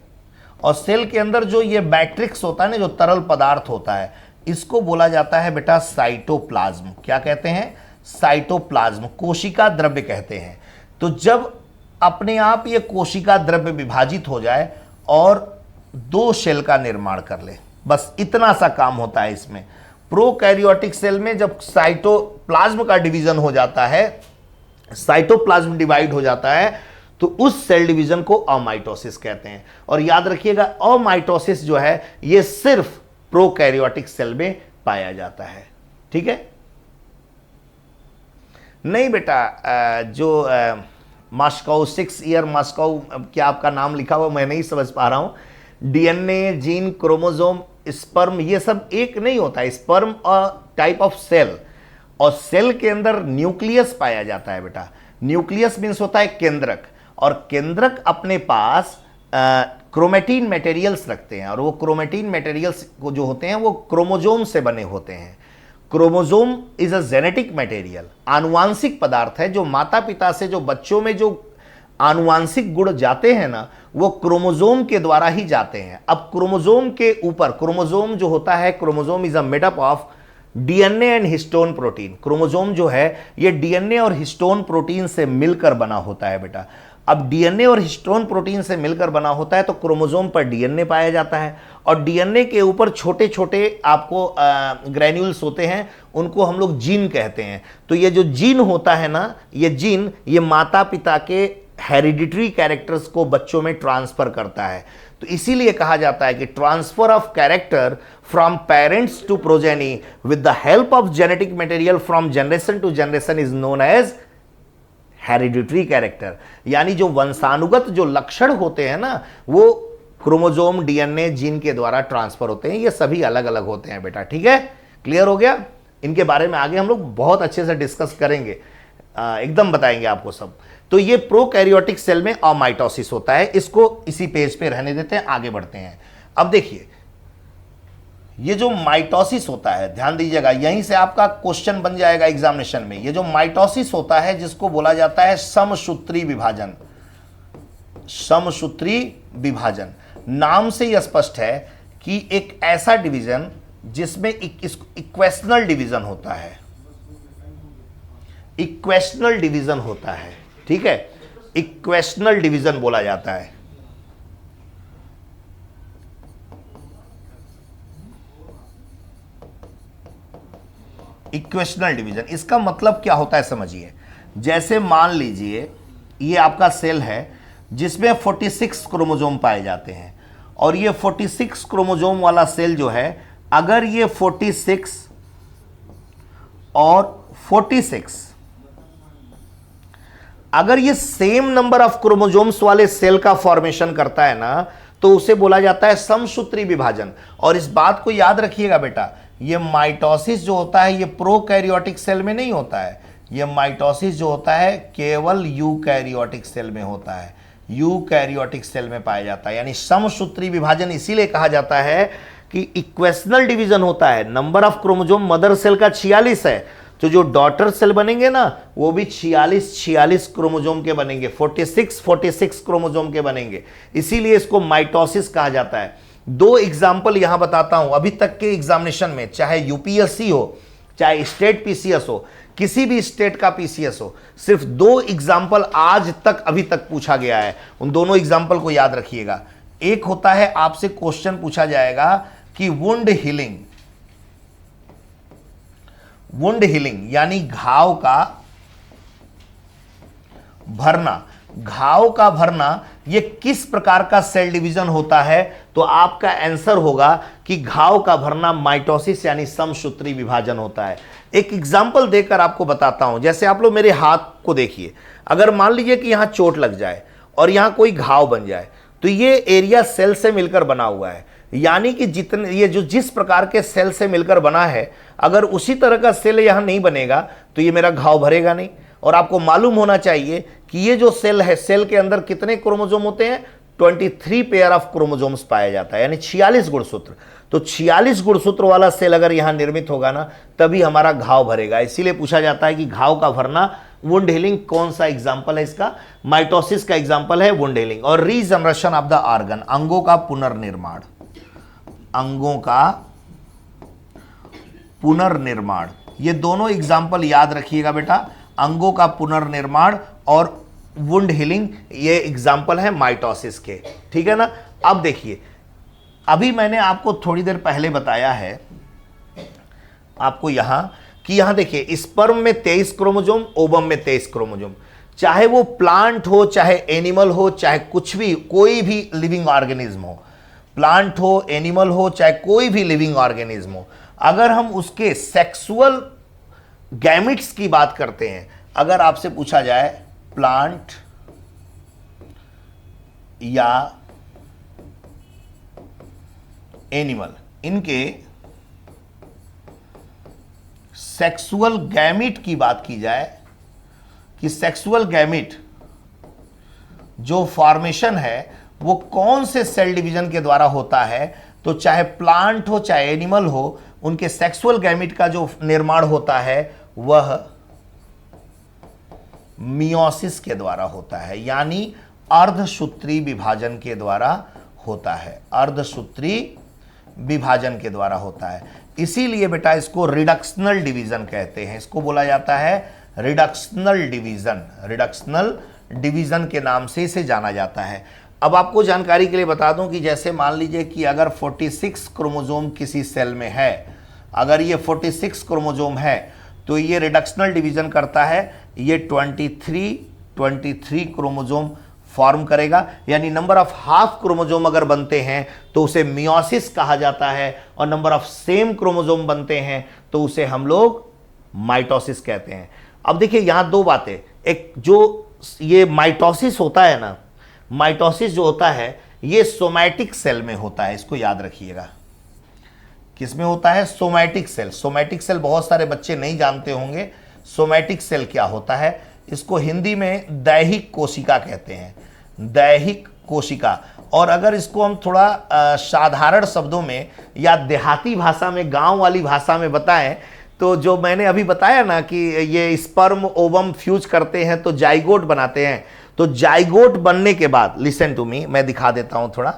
Speaker 1: और सेल के अंदर जो ये मैट्रिक्स होता है ना, जो तरल पदार्थ होता है, इसको बोला जाता है बेटा साइटोप्लाज्म। क्या कहते हैं? साइटोप्लाज्म, कोशिका द्रव्य कहते हैं। तो जब अपने आप ये कोशिका द्रव्य विभाजित हो जाए और 2 सेल का निर्माण कर ले, बस इतना सा काम होता है इसमें। प्रोकैरियोटिक सेल में जब साइटोप्लाज्म का डिवीजन हो जाता है, साइटोप्लाज्म डिवाइड हो जाता है, तो उस सेल डिवीजन को अमाइटोसिस कहते हैं। और याद रखिएगा, अमाइटोसिस जो है ये सिर्फ प्रोकैरियोटिक सेल में पाया जाता है, ठीक है। नहीं बेटा, जो मॉस्को 6 ईयर मॉस्को, क्या आपका नाम लिखा हुआ मैं नहीं समझ पा रहा हूं। डीएनए, जीन, क्रोमोसोम, स्पर्म, ये सब एक नहीं होता है। स्पर्म टाइप ऑफ सेल, और सेल के अंदर न्यूक्लियस पाया जाता है बेटा। न्यूक्लियस मीन्स होता है केंद्रक, और केंद्रक अपने पास क्रोमेटिन मटेरियल्स रखते हैं। और वो क्रोमेटिन मटेरियल्स को जो होते हैं वो क्रोमोजोम से बने होते हैं। Chromosome is a genetic material, आनुवांशिक पदार्थ है, जो माता पिता से जो बच्चों में जो आनुवांशिक गुण जाते हैं ना, वो क्रोमोजोम के द्वारा ही जाते हैं। अब क्रोमोजोम के ऊपर, क्रोमोजोम जो होता है, chromosome is a made up of DNA and histone protein. Chromosome जो है ये डीएनए और हिस्टोन प्रोटीन से मिलकर बना होता है बेटा। अब डीएनए और हिस्टोन प्रोटीन से मिलकर बना होता है तो क्रोमोजोम पर डीएनए पाया जाता है, और डीएनए के ऊपर छोटे छोटे आपको ग्रैन्यूल्स होते हैं, उनको हम लोग जीन कहते हैं। तो ये जो जीन होता है ना, ये जीन ये माता पिता के हेरिडिटरी कैरेक्टर्स को बच्चों में ट्रांसफर करता है। तो इसीलिए कहा जाता है कि transfer of character from parents to progeny with the help of genetic material from generation to generation is known as hereditary character. यानी जो वंशानुगत जो लक्षण होते हैं ना, वो क्रोमोजोम डीएनए जीन के द्वारा ट्रांसफर होते हैं। ये सभी अलग अलग होते हैं बेटा, ठीक है, क्लियर हो गया। इनके बारे में आगे हम लोग बहुत अच्छे से डिस्कस करेंगे, एकदम बताएंगे आपको सब। तो ये प्रोकैरियोटिक सेल में अमाइटोसिस होता है। इसको इसी पेज पे रहने देते हैं, आगे बढ़ते हैं। अब देखिए, ये जो माइटोसिस होता है, ध्यान दीजिएगा, यहीं से आपका क्वेश्चन बन जाएगा एग्जामिनेशन में। ये जो माइटोसिस होता है, जिसको बोला जाता है समसूत्री विभाजन। समसूत्री विभाजन नाम से ही स्पष्ट है कि एक ऐसा डिवीजन जिसमें इक्वेशनल डिवीजन होता है। इक्वेशनल डिवीजन होता है, ठीक है, इक्वेशनल डिवीजन बोला जाता है। इक्वेशनल डिवीजन, इसका मतलब क्या होता है समझिए। जैसे मान लीजिए ये आपका सेल है जिसमें 46 क्रोमोसोम पाए जाते हैं, और ये 46 क्रोमोसोम वाला सेल जो है, अगर ये 46 और 46 अगर ये सेम नंबर ऑफ क्रोमोसोम्स वाले सेल का फॉर्मेशन करता है ना, तो उसे बोला जाता है समसूत्री विभाजन। और इस बात को याद रखिएगा बेटा, ये माइटोसिस जो होता है ये प्रोकैरियोटिक सेल में नहीं होता है। ये माइटोसिस जो होता है केवल यूकैरियोटिक सेल में होता है, यूकैरियोटिक सेल में पाया जाता है। यानी समसूत्री विभाजन इसीलिए कहा जाता है कि इक्वेशनल डिवीजन होता है। Number of chromosome mother cell का 46 है, तो जो डॉटर सेल बनेंगे ना, वो भी 46 क्रोमोसोम के बनेंगे, 46 क्रोमोसोम के बनेंगे। इसीलिए इसको माइटोसिस कहा जाता है। दो एग्जाम्पल यहां बताता हूं, अभी तक के एग्जामिनेशन में, चाहे यूपीएससी हो, चाहे स्टेट पीसीएस हो, किसी भी स्टेट का पीसीएस हो, सिर्फ दो एग्जाम्पल आज तक अभी तक पूछा गया है। उन दोनों एग्जाम्पल को याद रखिएगा। एक होता है, आपसे क्वेश्चन पूछा जाएगा कि वुंड हीलिंग, वुंड हीलिंग यानी घाव का भरना। घाव का भरना ये किस प्रकार का सेल डिवीजन होता है? तो आपका आंसर होगा कि घाव का भरना माइटोसिस यानी समसूत्री विभाजन होता है। एक एग्जांपल देकर आपको बताता हूं। जैसे आप लोग मेरे हाथ को देखिए, अगर मान लीजिए कि यहां चोट लग जाए और यहां कोई घाव बन जाए, तो ये एरिया सेल से मिलकर बना हुआ है। यानी कि जितने ये जो जिस प्रकार के सेल से मिलकर बना है, अगर उसी तरह का सेल यहां नहीं बनेगा तो ये मेरा घाव भरेगा नहीं। और आपको मालूम होना चाहिए कि ये जो सेल है, सेल के अंदर कितने क्रोमोसोम होते हैं? 23 पेयर ऑफ क्रोमोसोम्स पाया जाता है, यानी 46 गुणसूत्र। तो 46 गुणसूत्र वाला सेल अगर यहां निर्मित होगा ना, तभी हमारा घाव भरेगा। इसीलिए पूछा जाता है कि घाव का भरना, वुंड हीलिंग कौन सा एग्जाम्पल है इसका? माइटोसिस का एग्जाम्पल है वुंड हीलिंग। और रीजनरेशन ऑफ द ऑर्गन, अंगों का पुनर्निर्माण, अंगों का पुनर्निर्माण, ये दोनों एग्जाम्पल याद रखिएगा बेटा। अंगों का पुनर्निर्माण और वुंड हीलिंग, ये एग्जाम्पल है माइटोसिस के, ठीक है ना। अब देखिए, अभी मैंने आपको थोड़ी देर पहले बताया है आपको यहां कि यहां देखिए, स्पर्म में 23 क्रोमोसोम, ओवम में 23 क्रोमोसोम। चाहे वो प्लांट हो, चाहे एनिमल हो, चाहे कुछ भी, कोई भी लिविंग ऑर्गेनिज्म हो, प्लांट हो, एनिमल हो, चाहे कोई भी लिविंग ऑर्गेनिज्म हो, अगर हम उसके सेक्सुअल गैमिट्स की बात करते हैं, अगर आपसे पूछा जाए प्लांट या एनिमल, इनके सेक्सुअल गैमिट की बात की जाए कि सेक्सुअल गैमिट जो फॉर्मेशन है वो कौन से सेल डिवीजन के द्वारा होता है, तो चाहे प्लांट हो चाहे एनिमल हो, उनके सेक्सुअल गैमिट का जो निर्माण होता है वह मियोसिस के द्वारा होता है, यानी अर्धसूत्री विभाजन के द्वारा होता है। अर्धसूत्री विभाजन के द्वारा होता है। इसीलिए बेटा इसको रिडक्शनल डिवीजन कहते हैं। इसको बोला जाता है रिडक्शनल डिवीजन। रिडक्शनल डिवीजन के नाम से इसे जाना जाता है। अब आपको जानकारी के लिए बता दूं कि जैसे मान लीजिए कि अगर 46 क्रोमोसोम किसी सेल में है, अगर ये 46 क्रोमोसोम है तो ये रिडक्शनल डिवीजन करता है, ये 23 क्रोमोसोम फॉर्म करेगा, यानी नंबर ऑफ हाफ क्रोमोसोम अगर बनते हैं तो उसे मियोसिस कहा जाता है, और नंबर ऑफ सेम क्रोमोसोम बनते हैं तो उसे हम लोग माइटोसिस कहते हैं। अब देखिए यहां दो बातें, एक जो ये माइटोसिस होता है ना, माइटोसिस जो होता है ये सोमैटिक सेल में होता है, इसको याद रखिएगा। किसमें होता है? Somatic cell. सोमैटिक सेल बहुत सारे बच्चे नहीं जानते होंगे, सोमैटिक सेल क्या होता है। इसको हिंदी में दैहिक कोशिका कहते हैं, दैहिक कोशिका। और अगर इसको हम थोड़ा साधारण शब्दों में या देहाती भाषा में, गांव वाली भाषा में बताएं तो जो मैंने अभी बताया ना कि ये स्पर्म ओवम फ्यूज करते हैं तो जाइगोट बनाते हैं, तो जाइगोट बनने के बाद, लिसन टू मी, मैं दिखा देता हूं थोड़ा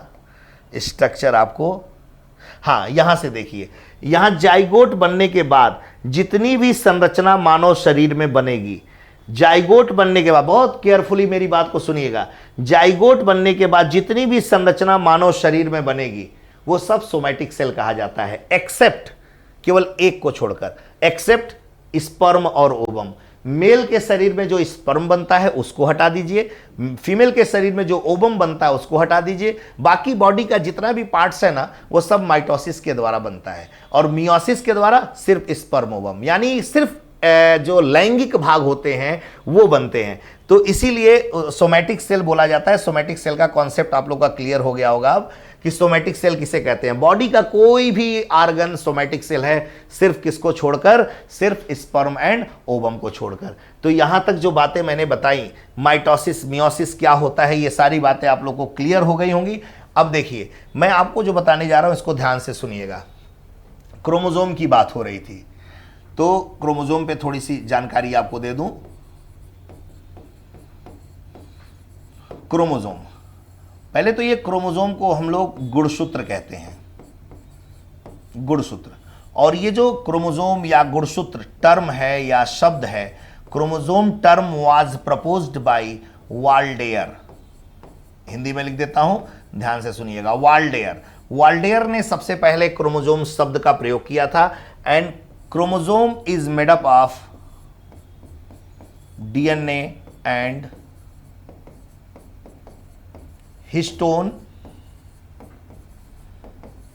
Speaker 1: स्ट्रक्चर आपको। हाँ, यहां से देखिए, यहां जाइगोट बनने के बाद जितनी भी संरचना मानव शरीर में बनेगी, जाइगोट बनने के बाद, बहुत केयरफुली मेरी बात को सुनिएगा, जाइगोट बनने के बाद जितनी भी संरचना मानव शरीर में बनेगी वो सब सोमैटिक सेल कहा जाता है, एक्सेप्ट, केवल एक को छोड़कर, एक्सेप्ट स्पर्म और ओवम। मेल के शरीर में जो स्पर्म बनता है उसको हटा दीजिए, फीमेल के शरीर में जो ओवम बनता है उसको हटा दीजिए, बाकी बॉडी का जितना भी पार्ट्स है ना वो सब माइटोसिस के द्वारा बनता है, और मियोसिस के द्वारा सिर्फ स्पर्म ओवम, यानी सिर्फ जो लैंगिक भाग होते हैं वो बनते हैं। तो इसीलिए सोमैटिक सेल बोला जाता है। सोमैटिक सेल का कॉन्सेप्ट आप लोग का क्लियर हो गया होगा अब कि सोमैटिक सेल किसे कहते हैं। बॉडी का कोई भी ऑर्गन सोमैटिक सेल है, सिर्फ किसको छोड़कर? सिर्फ स्पर्म एंड ओवम को छोड़कर। तो यहां तक जो बातें मैंने बताई, माइटोसिस, मियोसिस क्या होता है, ये सारी बातें आप लोग को क्लियर हो गई होंगी। अब देखिए मैं आपको जो बताने जा रहा हूं इसको ध्यान से सुनिएगा। क्रोमोसोम की बात हो रही थी, तो क्रोमोसोम पे थोड़ी सी जानकारी आपको दे दूं। क्रोमोसोम, पहले तो ये क्रोमोसोम को हम लोग गुणसूत्र कहते हैं, गुणसूत्र। और ये जो क्रोमोसोम या गुणसूत्र टर्म है या शब्द है, chromosome term was proposed bye Waldeyer. Hindi में लिख देता हूं, ध्यान से सुनिएगा। वाल्डेयर, वाल्डेयर ने सबसे पहले क्रोमोसोम शब्द का प्रयोग किया था। And chromosome is made up of DNA and histone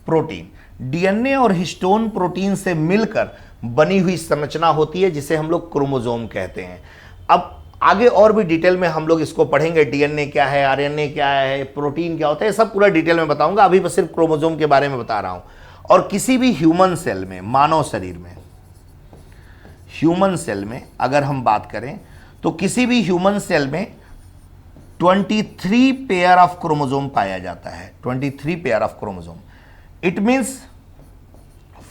Speaker 1: protein. DNA और हिस्टोन प्रोटीन से मिलकर बनी हुई संरचना होती है जिसे हम लोग क्रोमोसोम कहते हैं। अब आगे और भी डिटेल में हम लोग इसको पढ़ेंगे, डीएनए क्या है, आरएनए क्या है, प्रोटीन क्या होता है, सब पूरा डिटेल में बताऊंगा। अभी बस सिर्फ क्रोमोसोम के बारे में बता रहा हूं। और किसी भी ह्यूमन सेल में, मानव शरीर में, ह्यूमन सेल में अगर हम बात करें तो किसी भी ह्यूमन सेल में 23 पेयर ऑफ क्रोमोसोम पाया जाता है। 23 pair of chromosome, it means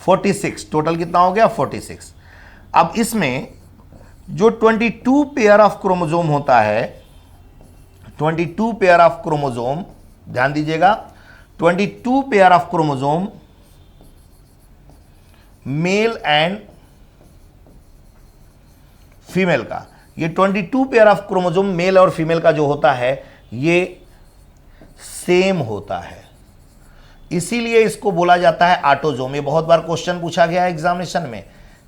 Speaker 1: 46। Total कितना हो गया? 46। अब इसमें जो 22 पेयर ऑफ क्रोमोसोम होता है, 22 पेयर ऑफ क्रोमोसोम, ध्यान दीजिएगा, 22 pair of chromosome mail and female का, ये 22 पेयर ऑफ क्रोमोसोम मेल और फीमेल का जो होता है ये सेम होता है, इसीलिए इसको बोला जाता है ऑटोसोम। ये बहुत बार क्वेश्चन पूछा गया है एग्जामिनेशन में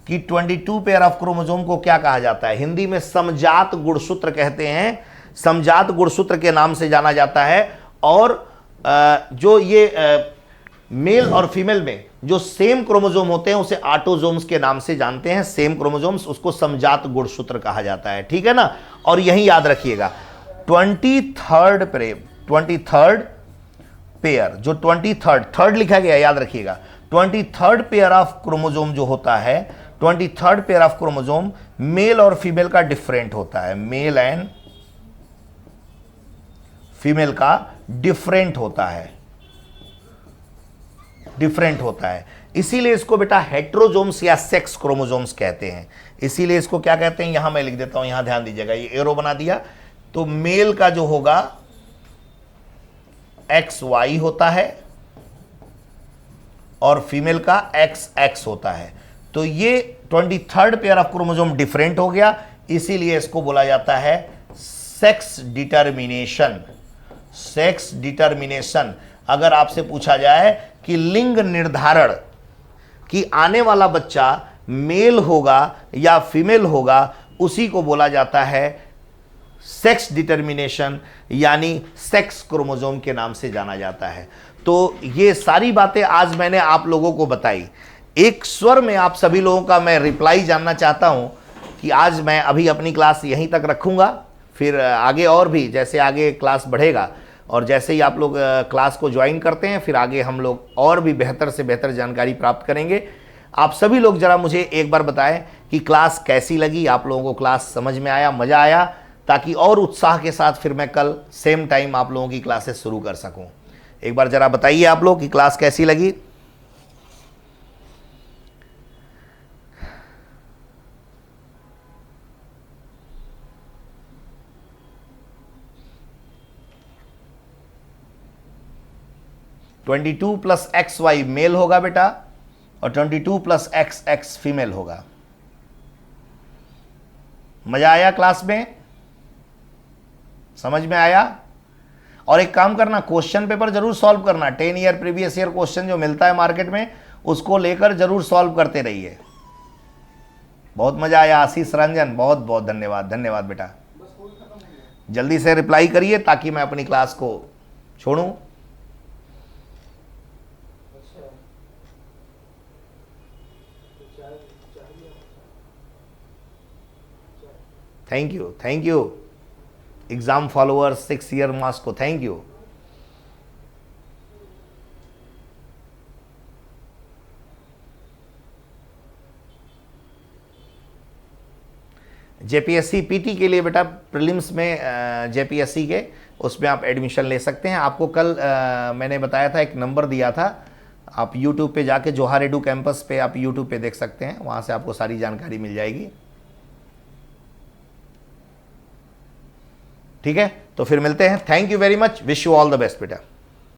Speaker 1: कि 22 पेयर ऑफ क्रोमोसोम को क्या कहा जाता है। हिंदी में समजात गुणसूत्र कहते हैं, समजात गुणसूत्र के नाम से जाना जाता है। और जो ये मेल और फीमेल में जो सेम क्रोमोसोम होते हैं उसे ऑटोसोम्स के नाम से जानते हैं। सेम क्रोमोसोम्स, उसको समजात गुणसूत्र कहा जाता है, ठीक है ना। और यही याद रखिएगा 23rd पेयर, जो 23rd लिखा गया, याद रखिएगा 23rd पेयर ऑफ क्रोमोसोम जो होता है, 23rd pair of chromosome male और फीमेल का डिफरेंट होता है। मेल एंड फीमेल का डिफरेंट होता है, डिफरेंट होता है। इसीलिए इसको बेटा हेट्रोजोम्स या सेक्स क्रोमोसोम्स कहते हैं। इसीलिए इसको क्या कहते हैं, यहां मैं लिख देता हूं, यहां ध्यान दीजिएगा, ये एरो बना दिया। तो मेल का जो होगा XY होता है और फीमेल का XX होता है। तो ये 23rd pair of chromosome different हो गया, इसीलिए इसको बोला जाता है सेक्स डिटर्मिनेशन। Sex determination. अगर आपसे पूछा जाए कि लिंग निर्धारण कि आने वाला बच्चा मेल होगा या फीमेल होगा, उसी को बोला जाता है सेक्स डिटर्मिनेशन, यानी सेक्स क्रोमोसोम के नाम से जाना जाता है। तो ये सारी बातें आज मैंने आप लोगों को बताई। एक स्वर में आप सभी लोगों का मैं रिप्लाई जानना चाहता हूं कि आज मैं अभी अपनी क्लास यहीं तक रखूंगा, फिर आगे और भी जैसे आगे क्लास बढ़ेगा और जैसे ही आप लोग क्लास को ज्वाइन करते हैं, फिर आगे हम लोग और भी बेहतर से बेहतर जानकारी प्राप्त करेंगे। आप सभी लोग जरा मुझे एक बार बताएं कि क्लास कैसी लगी, आप लोगों को क्लास समझ में आया, मज़ा आया, ताकि और उत्साह के साथ फिर मैं कल सेम टाइम आप लोगों की क्लासेस शुरू कर सकूं। एक बार जरा बताइए आप लोग कि क्लास कैसी लगी। (22 + XY मेल होगा बेटा और 22 + XX फीमेल होगा। मजा आया क्लास में, समझ में आया? और एक काम करना, क्वेश्चन पेपर जरूर सॉल्व करना। 10 ईयर प्रीवियस ईयर क्वेश्चन जो मिलता है मार्केट में, उसको लेकर जरूर सॉल्व करते रहिए। बहुत मजा आया। आशीष रंजन, बहुत बहुत धन्यवाद, धन्यवाद बेटा। जल्दी से रिप्लाई करिए ताकि मैं अपनी क्लास को छोड़ूं। Thank you, thank you exam followers 6 year मास को, थैंक यू। जेपीएससी पीटी के लिए बेटा प्रीलिम्स में जेपीएससी के उसमें आप एडमिशन ले सकते हैं। आपको कल मैंने बताया था, एक नंबर दिया था, आप यूट्यूब पे जाके जोहार एडू कैंपस पे आप यूट्यूब पे देख सकते हैं, वहाँ से आपको सारी जानकारी मिल जाएगी। ठीक है, तो फिर मिलते हैं। Thank you very much, wish you all the best बेटा।